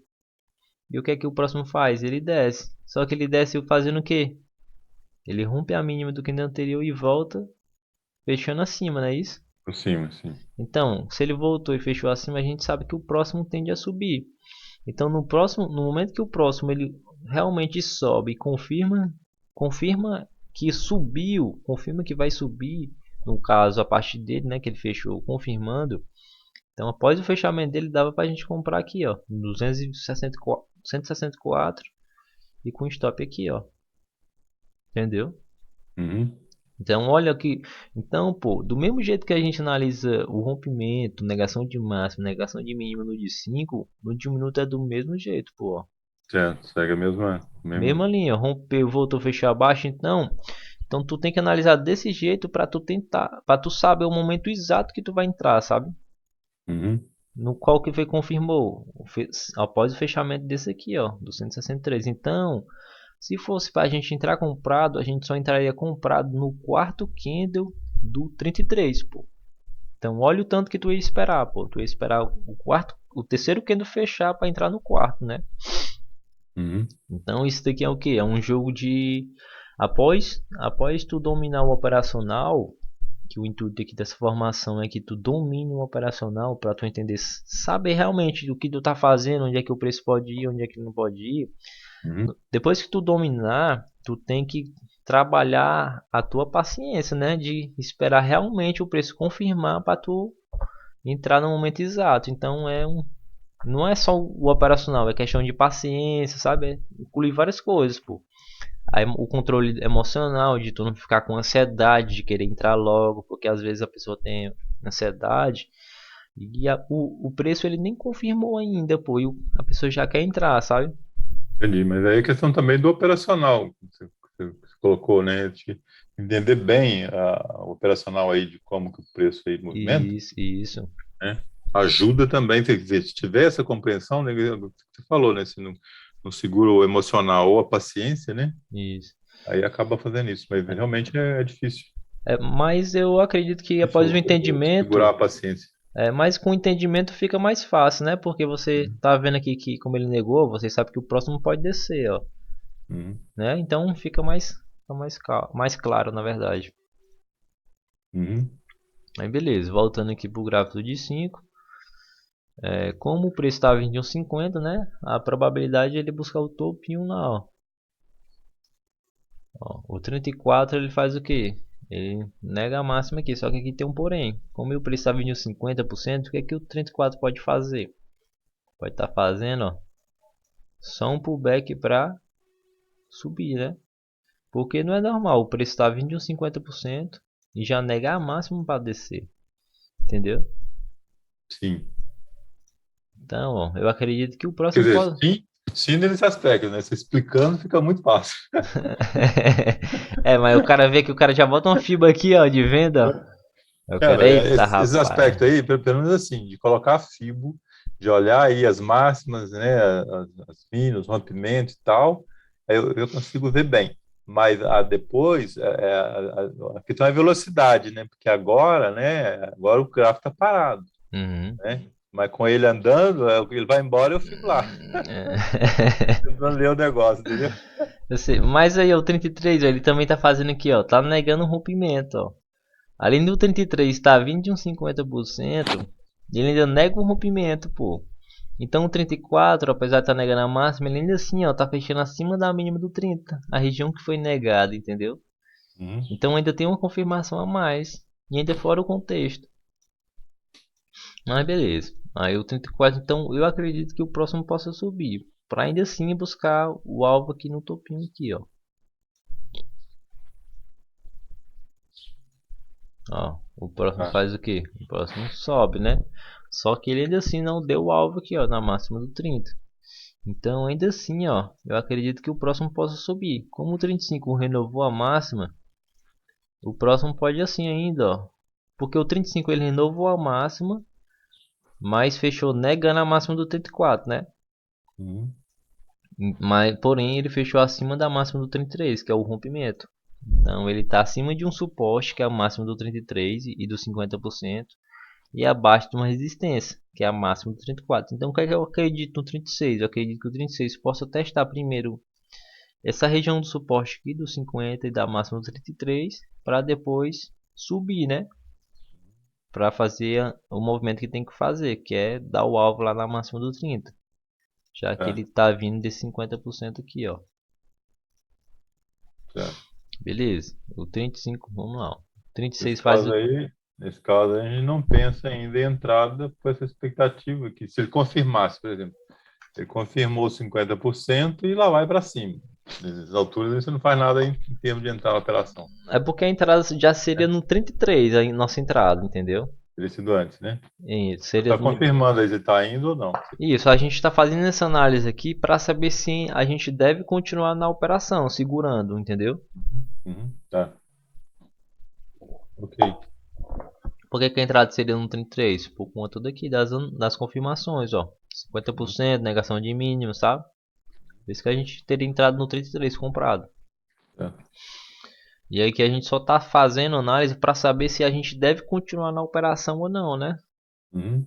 E o que é que o próximo faz? Ele desce. Só que ele desce fazendo o quê? Ele rompe a mínima do candle anterior e volta fechando acima, não é isso? Por cima, sim. Então, se ele voltou e fechou acima, a gente sabe que o próximo tende a subir. Então, no momento que o próximo ele realmente sobe e confirma que subiu, confirma que vai subir, no caso a partir dele, né, que ele fechou confirmando. Então, após o fechamento dele, dava para a gente comprar aqui, ó, 264, 164 e com stop aqui, ó, entendeu? Uhum. Então, olha que. Então, pô, do mesmo jeito que a gente analisa o rompimento, negação de máximo, negação de mínimo no de 5, no de minuto é do mesmo jeito, pô. Certo, segue a mesma. Mesma linha, rompeu, voltou, fechou abaixo, então tu tem que analisar desse jeito para tu tentar, para tu saber o momento exato que tu vai entrar, sabe? Uhum. No qual que foi confirmou após o fechamento desse aqui, ó, do 163. Então, se fosse para a gente entrar comprado, a gente só entraria comprado no quarto candle do 33, pô. Então, olha o tanto que tu ia esperar, pô. Tu ia esperar o terceiro candle fechar para entrar no quarto, né? Uhum. Então, isso daqui é o que? É um jogo de após tu dominar o operacional, que o intuito aqui dessa formação é que tu domine o operacional para tu entender, saber realmente o que tu tá fazendo, onde é que o preço pode ir, onde é que não pode ir. Uhum. Depois que tu dominar, tu tem que trabalhar a tua paciência, né? De esperar realmente o preço confirmar para tu entrar no momento exato. Então não é só o operacional, é questão de paciência, sabe? Inclui várias coisas, pô. Aí, o controle emocional, de tu não ficar com ansiedade de querer entrar logo, porque às vezes a pessoa tem ansiedade e o preço ele nem confirmou ainda, pô, e a pessoa já quer entrar, sabe? Entendi, mas aí é questão também do operacional, que você colocou, né? De entender bem o operacional aí de como que o preço aí movimenta, Isso, né? Ajuda também, quer dizer, se tiver essa compreensão, né, o que você falou, né? Se não segura o emocional ou a paciência, né? isso. Aí acaba fazendo isso, mas realmente é difícil. Mas eu acredito que após o Segurar entendimento, a paciência. mas com o entendimento fica mais fácil, né? Porque você tá vendo aqui que como ele negou, você sabe que o próximo pode descer, ó, Uhum. né? Então fica mais claro, na verdade. Uhum. Aí beleza, voltando aqui pro gráfico de 5, como o preço estava em 1,50, né? A probabilidade é ele buscar o topinho lá, ó. O 34 ele faz o quê? Ele nega a máxima aqui, só que aqui tem um porém. Como o preço estava em 50%, o que é que o 34 pode fazer? Pode estar fazendo, ó, só um pullback para subir, né? Porque não é normal, o preço está vindo de uns 50% e já nega a máxima para descer, entendeu? Sim. Então, ó, eu acredito que o Quer próximo dizer, pode. sim nesse aspecto, né? Você explicando fica muito fácil. Mas o cara vê que o cara já bota uma fibra aqui, ó, de venda. Eu quero Cara, é eita, esses rapaz. aspectos aí, pelo menos assim, de colocar FIBO, de olhar aí as máximas, né, as mínimas, os rompimentos e tal, eu consigo ver bem. Mas depois, a questão é a velocidade, né? Porque agora, né, agora o gráfico está parado, Uhum. né? Mas com ele andando, ele vai embora e eu fico lá, É. tentando ler o negócio, entendeu? Eu sei. Mas aí, o 33, ó, ele também tá fazendo aqui, ó. Tá negando o rompimento, ó. Além do 33 tá vindo de uns 50%, ele ainda nega o rompimento, pô. Então o 34, apesar de estar negando a máxima, ele ainda assim, ó, tá fechando acima da mínima do 30, a região que foi negada, entendeu? Uhum. Então ainda tem uma confirmação a mais, e ainda fora o contexto. Mas beleza. Aí o 34, então eu acredito que o próximo possa subir, para ainda assim buscar o alvo aqui no topinho aqui, ó. Ó, o próximo Ah, faz o quê? O próximo sobe, né? Só que ele ainda assim não deu o alvo aqui, ó, na máxima do 30. Então, ainda assim, ó, eu acredito que o próximo possa subir. Como o 35 renovou a máxima, o próximo pode ir assim ainda, ó. Porque o 35 ele renovou a máxima, mas fechou negando a máxima do 34, né? uhum. Mas, porém, ele fechou acima da máxima do 33, que é o rompimento. Então, ele está acima de um suporte, que é a máxima do 33 e do 50%, e abaixo de uma resistência, que é a máxima do 34. Então, o que é que eu acredito no 36? Eu acredito que o 36 possa testar primeiro essa região do suporte aqui do 50 e da máxima do 33 para depois subir, né? Para fazer o movimento que tem que fazer, que é dar o alvo lá na máxima do 30, já que É, ele tá vindo de 50% aqui, ó. certo. Beleza. O 35, vamos lá. O 36 Nesse faz caso o aí, nesse caso a gente não pensa ainda em entrada com essa expectativa que se ele confirmasse, por exemplo, ele confirmou 50% e lá vai para cima. Nessas alturas você não faz nada em termos de entrar na operação, é porque a entrada já seria né? no 33, a nossa entrada, entendeu? Teria sido antes, né? Isso, Você seria está no... confirmando aí se está indo ou não. Isso, a gente está fazendo essa análise aqui para saber se a gente deve continuar na operação, segurando, entendeu? Uhum, tá, ok. Por que, que a entrada seria no 33? Por conta daqui das confirmações, ó. Uhum, 50%, negação de mínimo, sabe? Por isso que a gente teria entrado no 33 comprado. tá. E aí que a gente só tá fazendo análise para saber se a gente deve continuar na operação ou não, né? Uhum,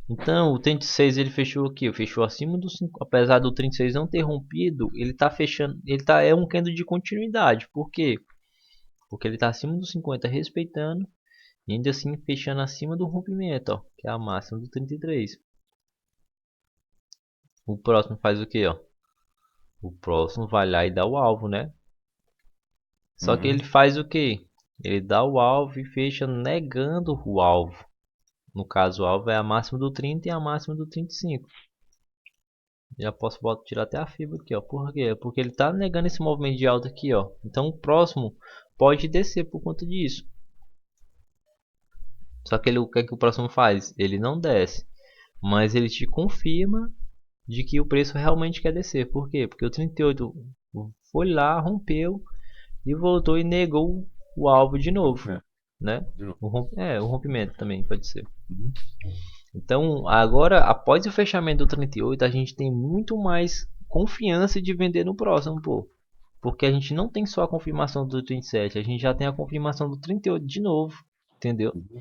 Então, o 36 ele fechou aqui, fechou acima do 5, apesar do 36 não ter rompido, ele tá fechando, ele tá é um candle de continuidade. Por quê? Porque ele tá acima do 50 respeitando e ainda assim fechando acima do rompimento, ó, que é a máxima do 33. O próximo faz o quê, ó? O próximo vai lá e dá o alvo, né? Só que ele uhum, faz o quê? Ele dá o alvo e fecha negando o alvo. No caso, o alvo é a máxima do 30 e a máxima do 35. Já posso tirar até a fibra aqui, ó. Por quê? Porque ele tá negando esse movimento de alta aqui, ó. Então o próximo pode descer por conta disso. Só que o que é que o próximo faz? Ele não desce, mas ele te confirma de que o preço realmente quer descer. Por quê? Porque o 38 foi lá, rompeu e voltou e negou o alvo de novo, é, né? de novo. O rompimento também pode ser. Uhum, Então, agora, após o fechamento do 38, a gente tem muito mais confiança de vender no próximo, pô. Porque a gente não tem só a confirmação do 37, a gente já tem a confirmação do 38 de novo, entendeu? uhum,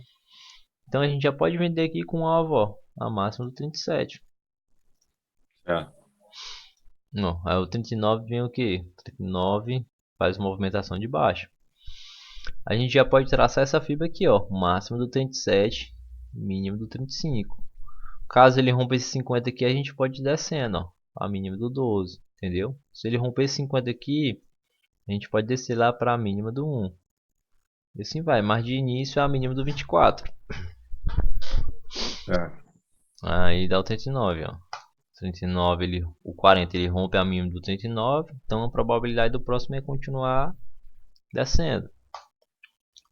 Então a gente já pode vender aqui com o alvo, ó, a máxima do 37. é, Não, aí o 39 vem o que? 39 faz movimentação de baixo. A gente já pode traçar essa fibra aqui, ó, máximo do 37, mínimo do 35. Caso ele rompa esse 50 aqui, a gente pode ir descendo, ó, a mínima do 12, entendeu? Se ele romper esse 50 aqui, a gente pode descer lá para a mínima do 1. E assim vai, mas de início é a mínima do 24. é, Aí dá o 39, ó. 39 ele, o 40 ele rompe a mínima do 39, então a probabilidade do próximo é continuar descendo.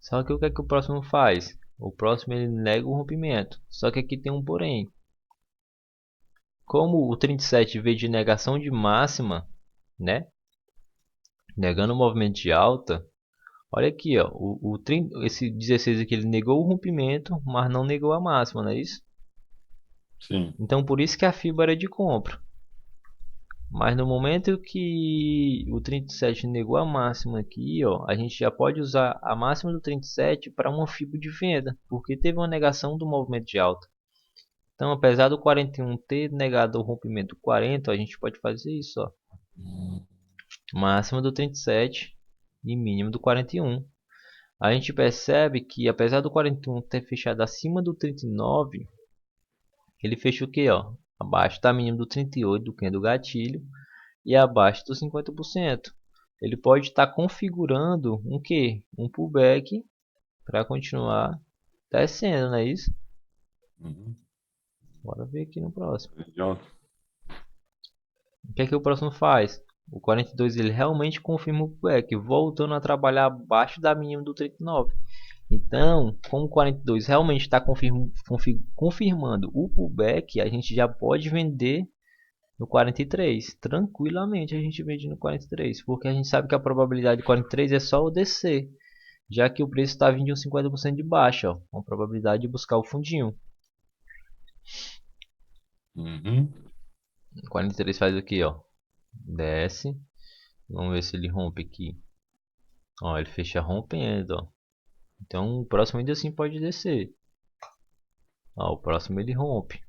Só que o que é que o próximo faz? O próximo ele nega o rompimento. Só que aqui tem um porém. Como o 37 veio de negação de máxima, né? Negando o movimento de alta, Olha aqui, ó, esse 16 aqui ele negou o rompimento, mas não negou a máxima, não é isso? Sim. Então por isso que a FIBA era de compra. Mas no momento que o 37 negou a máxima aqui, ó, a gente já pode usar a máxima do 37 para uma FIBA de venda, porque teve uma negação do movimento de alta. Então, apesar do 41 ter negado o rompimento 40, a gente pode fazer isso, ó. Máxima do 37 e mínimo do 41. A gente percebe que apesar do 41 ter fechado acima do 39, ele fechou o que, ó? Abaixo da mínima do 38, do candle gatilho, e abaixo dos 50%. Ele pode estar configurando um que? Um pullback para continuar descendo, não é isso? Uhum. Bora ver aqui no próximo. John. O que é que o próximo faz? O 42 ele realmente confirma o pullback, voltando a trabalhar abaixo da mínima do 39. Então, como o 42 realmente está confirmando o pullback, a gente já pode vender no 43. Tranquilamente a gente vende no 43, porque a gente sabe que a probabilidade de 43 é só o descer, já que o preço está vindo de uns 50% de baixa, ó, com a probabilidade de buscar o fundinho. Uhum. 43 faz aqui, ó, desce, vamos ver se ele rompe aqui. Ó, ele fecha rompendo, ó. Então o próximo ainda assim pode descer. Ó, o próximo ele rompe.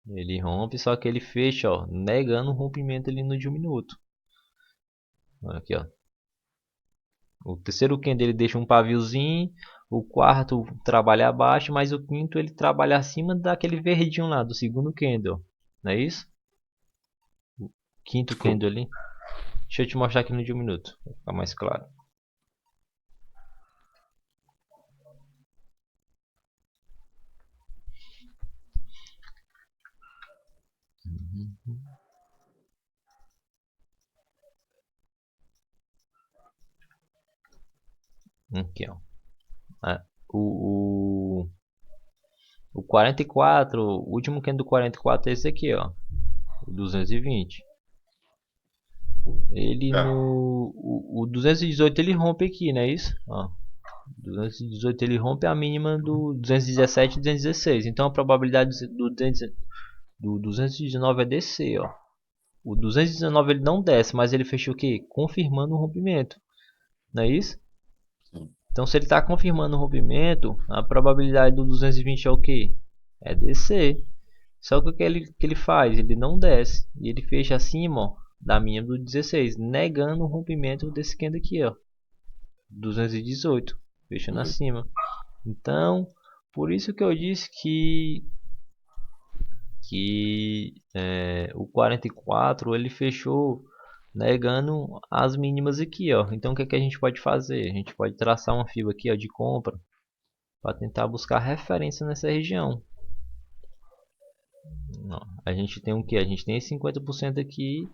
Ele rompe, só que ele fecha, ó, negando o rompimento ali no de 1 minuto. Aqui, ó. O terceiro candle ele deixa um paviozinho, o quarto trabalha abaixo, mas o quinto ele trabalha acima daquele verdinho lá do segundo candle. Não é isso? O quinto candle ali. Deixa eu te mostrar aqui no de 1 minuto, para ficar mais claro. Aqui, ó. Ah, o 44, o último candle do 44 é esse aqui, ó. O 220. Ele É. no o 218 ele rompe aqui, não é isso? Ó, 218 ele rompe a mínima do 217 e 216. Então a probabilidade do 219 é descer, ó. O 219 ele não desce, mas ele fechou o quê? Confirmando o rompimento, não é isso? Sim. Então se ele está confirmando o rompimento, a probabilidade do 220 é o quê? É descer. Só que o que ele faz? Ele não desce. E ele fecha acima, ó, da mínima do 16, negando o rompimento desse candle aqui, ó. 218, fechando acima. Então, por isso que eu disse que o 44 ele fechou negando as mínimas aqui, ó. Então, o que é que a gente pode fazer? A gente pode traçar uma fibra aqui, ó, de compra para tentar buscar referência nessa região. A gente tem o que? A gente tem esse 50% aqui,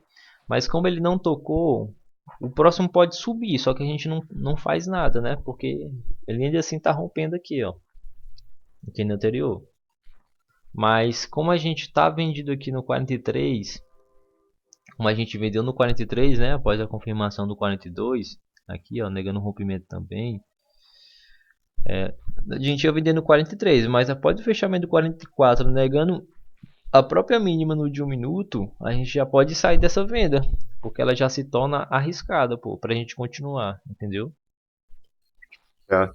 mas como ele não tocou, o próximo pode subir, só que a gente não faz nada, né? Porque ele ainda assim está rompendo aqui, ó, aqui no anterior. Mas como a gente está vendido aqui no 43, como a gente vendeu no 43, né? Após a confirmação do 42, aqui, ó, negando o rompimento também. A gente ia vender no 43, mas após o fechamento do 44, negando a própria mínima no de 1 minuto, a gente já pode sair dessa venda, porque ela já se torna arriscada, pô, pra gente continuar, entendeu? É.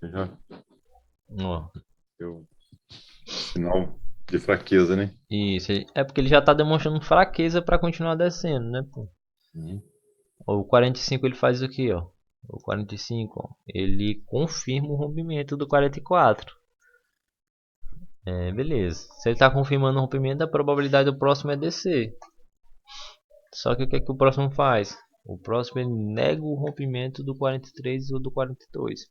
Já Ó, deu sinal de fraqueza, né? isso, é porque ele já tá demonstrando fraqueza para continuar descendo, né, pô? Uhum. O 45 ele faz o que, ó? O 45, ó, ele confirma o rompimento do 44. Beleza. Se ele tá confirmando o rompimento, a probabilidade do próximo é descer. Só que o que é que o próximo faz? O próximo ele nega o rompimento do 43 ou do 42.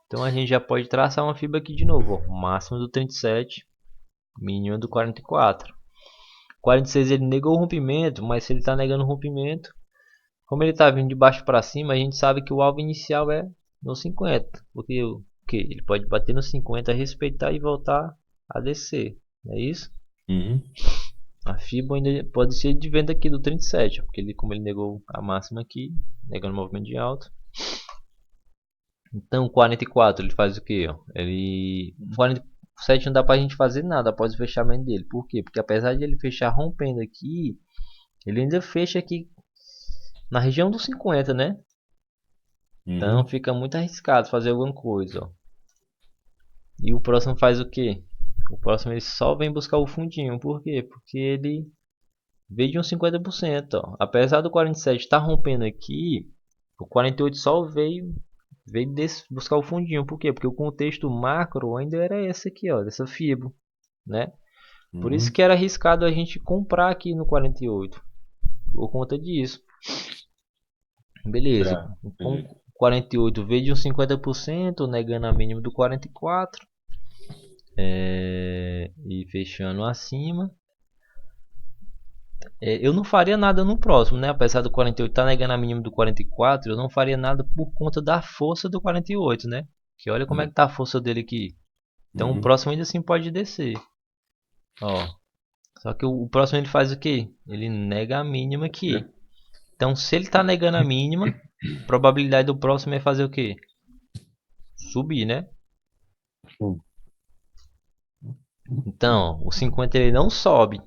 Então a gente já pode traçar uma fibra aqui de novo, ó. Máximo do 37, mínimo do 44. 46 ele negou o rompimento, mas se ele está negando o rompimento, como ele está vindo de baixo para cima, a gente sabe que o alvo inicial é no 50. Porque o que? Ele pode bater no 50, respeitar e voltar a descer. É isso? Uhum. A FIBA ainda pode ser de venda aqui do 37, porque ele, como ele negou a máxima aqui, negando o movimento de alta. Então, 44 ele faz o que? Ele 47 não dá pra gente fazer nada após o fechamento dele. Por quê? Porque apesar de ele fechar rompendo aqui, ele ainda fecha aqui na região dos 50, né? Então fica muito arriscado fazer alguma coisa, ó. E o próximo faz o quê? O próximo ele só vem buscar o fundinho. Por quê? Porque ele veio de uns 50%, ó. Apesar do 47 estar rompendo aqui, o 48 só veio buscar o fundinho. Por quê? Porque o contexto macro ainda era esse aqui, ó, dessa fibra, né? Por isso que era arriscado a gente comprar aqui no 48, por conta disso. Beleza. Com 48 veio de uns 50%, negando a mínima do 44. E fechando acima. Eu não faria nada no próximo, né? Apesar do 48 estar negando a mínima do 44, eu não faria nada por conta da força do 48, né? Que olha como é que tá a força dele aqui. Então o próximo ainda assim pode descer. Ó. Só que o próximo ele faz o quê? Ele nega a mínima aqui. Então se ele tá negando a mínima, a probabilidade do próximo é fazer o quê? Subir, né? Então, o 50 ele não sobe.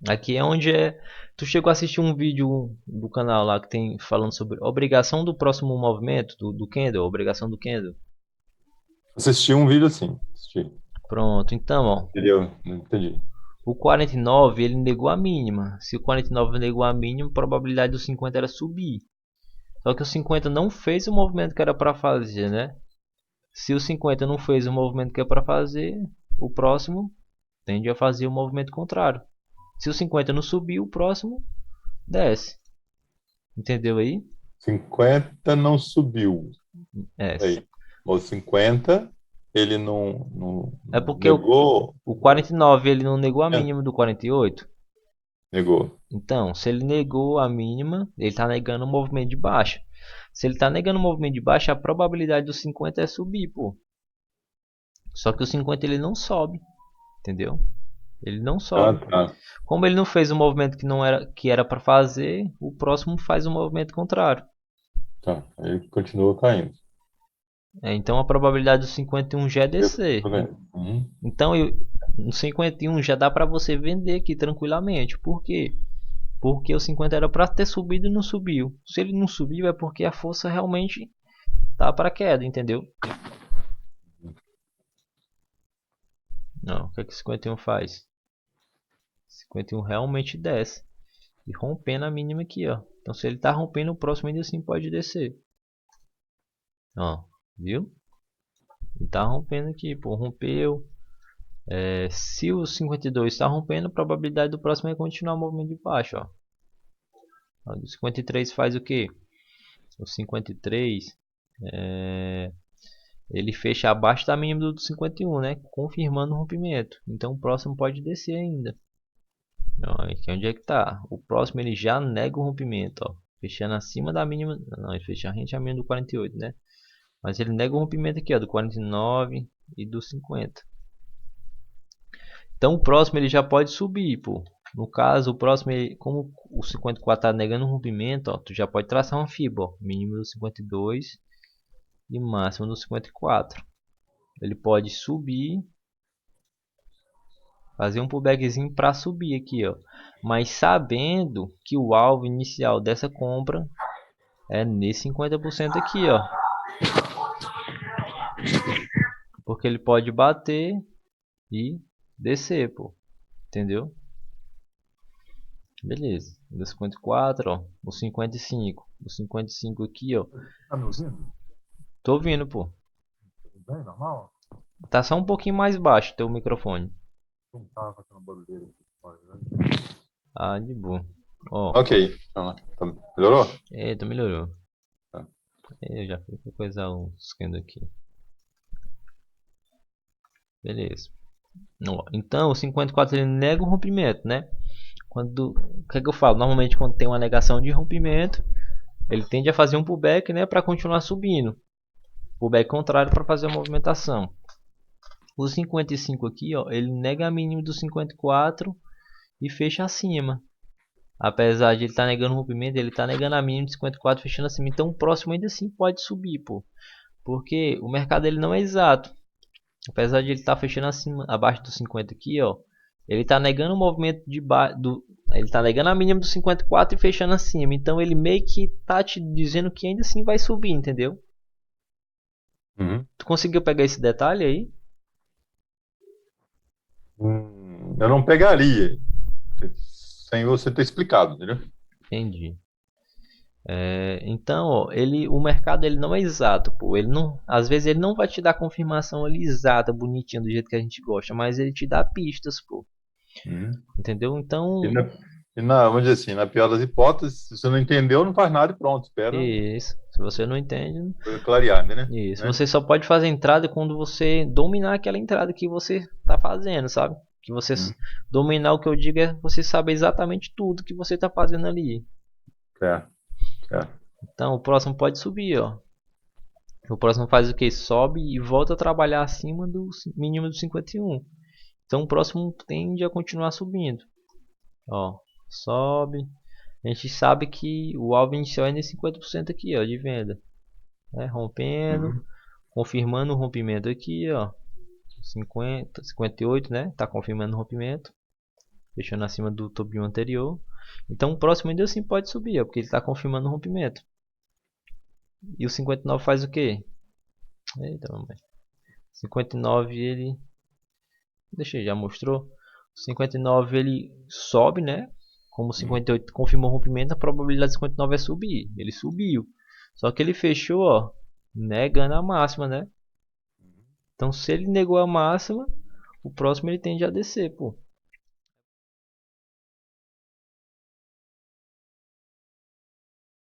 Aqui é onde é. Tu chegou a assistir um vídeo do canal lá que tem falando sobre obrigação do próximo movimento do candle, obrigação do candle. Assisti um vídeo assim. Assisti. Pronto, então, ó. Entendeu? Entendi. O 49 ele negou a mínima. Se o 49 negou a mínima, a probabilidade do 50 era subir. Só que o 50 não fez o movimento que era para fazer, né? Se o 50 não fez o movimento que é para fazer, o próximo tende a fazer o movimento contrário. Se o 50 não subiu, o próximo desce. Entendeu aí? 50 não subiu. É. Aí. O 50, ele não É porque negou. o 49 ele não negou a mínima do 48. Negou. Então, se ele negou a mínima, ele está negando o movimento de baixa. Se ele está negando o movimento de baixa, a probabilidade do 50 é subir, pô. Só que o 50 ele não sobe, entendeu? Ele não sobe. Tá. Como ele não fez o movimento que era para fazer, o próximo faz o movimento contrário. Tá. Ele continua caindo. Então a probabilidade do 51 já é descer. Então no 51 já dá para você vender aqui tranquilamente. Por quê? Porque o 50 era para ter subido e não subiu. Se ele não subiu é porque a força realmente tá para queda, entendeu? Não, o que é que o 51 faz? 51 realmente desce. E rompendo a mínima aqui, ó. Então se ele tá rompendo, o próximo ainda assim pode descer. Ó, viu? Ele tá rompendo aqui, pô, rompeu. Se o 52 está rompendo, a probabilidade do próximo é continuar o movimento de baixo, ó. O 53 faz o que? O 53 ele fecha abaixo da mínima do 51, né? Confirmando o rompimento. Então o próximo pode descer ainda. Ó, aqui onde é que tá? O próximo ele já nega o rompimento, ó. Fechando acima da mínima. Não, ele fecha rente a mínima do 48, né? Mas ele nega o rompimento aqui, ó, do 49 e do 50. Então o próximo ele já pode subir, pô. No caso, o próximo, como o 54 está negando um rompimento, ó, tu já pode traçar uma fibra, ó, mínimo do 52 e máximo do 54. Ele pode subir, fazer um pullbackzinho para subir aqui, ó. Mas sabendo que o alvo inicial dessa compra é nesse 50% aqui, ó. Porque ele pode bater e descer, pô. Entendeu? Beleza. Do 54, ó. O 55. O 55 aqui, ó. Tá me ouvindo? Tô ouvindo, pô. Tudo bem? Normal? Tá só um pouquinho mais baixo teu microfone. Não tava fazendo barulheira aqui fora, né? Ah, de boa. Ó. Ok. Melhorou? Eita, melhorou. Tá. Eu já fui coisar um esquema aqui. Beleza. Ó, então, o 54 ele nega o rompimento, né? O que é que eu falo? Normalmente quando tem uma negação de rompimento, ele tende a fazer um pullback, né, para continuar subindo. Pullback contrário para fazer a movimentação. O 55 aqui, ó, ele nega a mínima do 54 e fecha acima. Apesar de ele estar negando o rompimento, ele está negando a mínima de 54 fechando acima. Então o próximo ainda assim pode subir, pô. Porque o mercado ele não é exato. Apesar de ele estar fechando acima, abaixo dos 50 aqui, ó. Ele está negando o movimento ele está negando a mínima dos 54 e fechando acima. Então ele meio que tá te dizendo que ainda assim vai subir, entendeu? Uhum. Tu conseguiu pegar esse detalhe aí? Eu não pegaria, sem você ter explicado, entendeu? Entendi. Então, ó, o mercado ele não é exato, pô. Ele não, às vezes ele não vai te dar a confirmação ali exata, bonitinha do jeito que a gente gosta, mas ele te dá pistas, pô. Uhum. Entendeu? E, Então, vamos dizer assim, na pior das hipóteses, se você não entendeu, não faz nada e pronto, espera isso. Se você não entende, clarear, né? isso. Né? Você só pode fazer entrada quando você dominar aquela entrada que você está fazendo, sabe? Que você Uhum. dominar o que eu digo é você saber exatamente tudo que você está fazendo ali. Certo, certo. Então, o próximo pode subir, ó. O próximo faz o que? Sobe e volta a trabalhar acima do mínimo do 51. Então, o próximo tende a continuar subindo. Ó, sobe. A gente sabe que o alvo inicial é nesse 50% aqui, ó, de venda. Né? Rompendo, Uhum. confirmando o rompimento aqui, ó. 50, 58, né? Tá confirmando o rompimento, fechando acima do top 1 anterior. Então o próximo ainda assim pode subir, ó, porque ele está confirmando o rompimento. E o 59 faz o quê? Eita, mamãe. 59 ele, deixa eu já mostrou. O 59 ele sobe, né? Como o Uhum. 58 confirmou o rompimento, a probabilidade de 59 é subir. Ele subiu. Só que ele fechou, ó, negando a máxima, né? Então se ele negou a máxima, o próximo ele tende a descer, pô.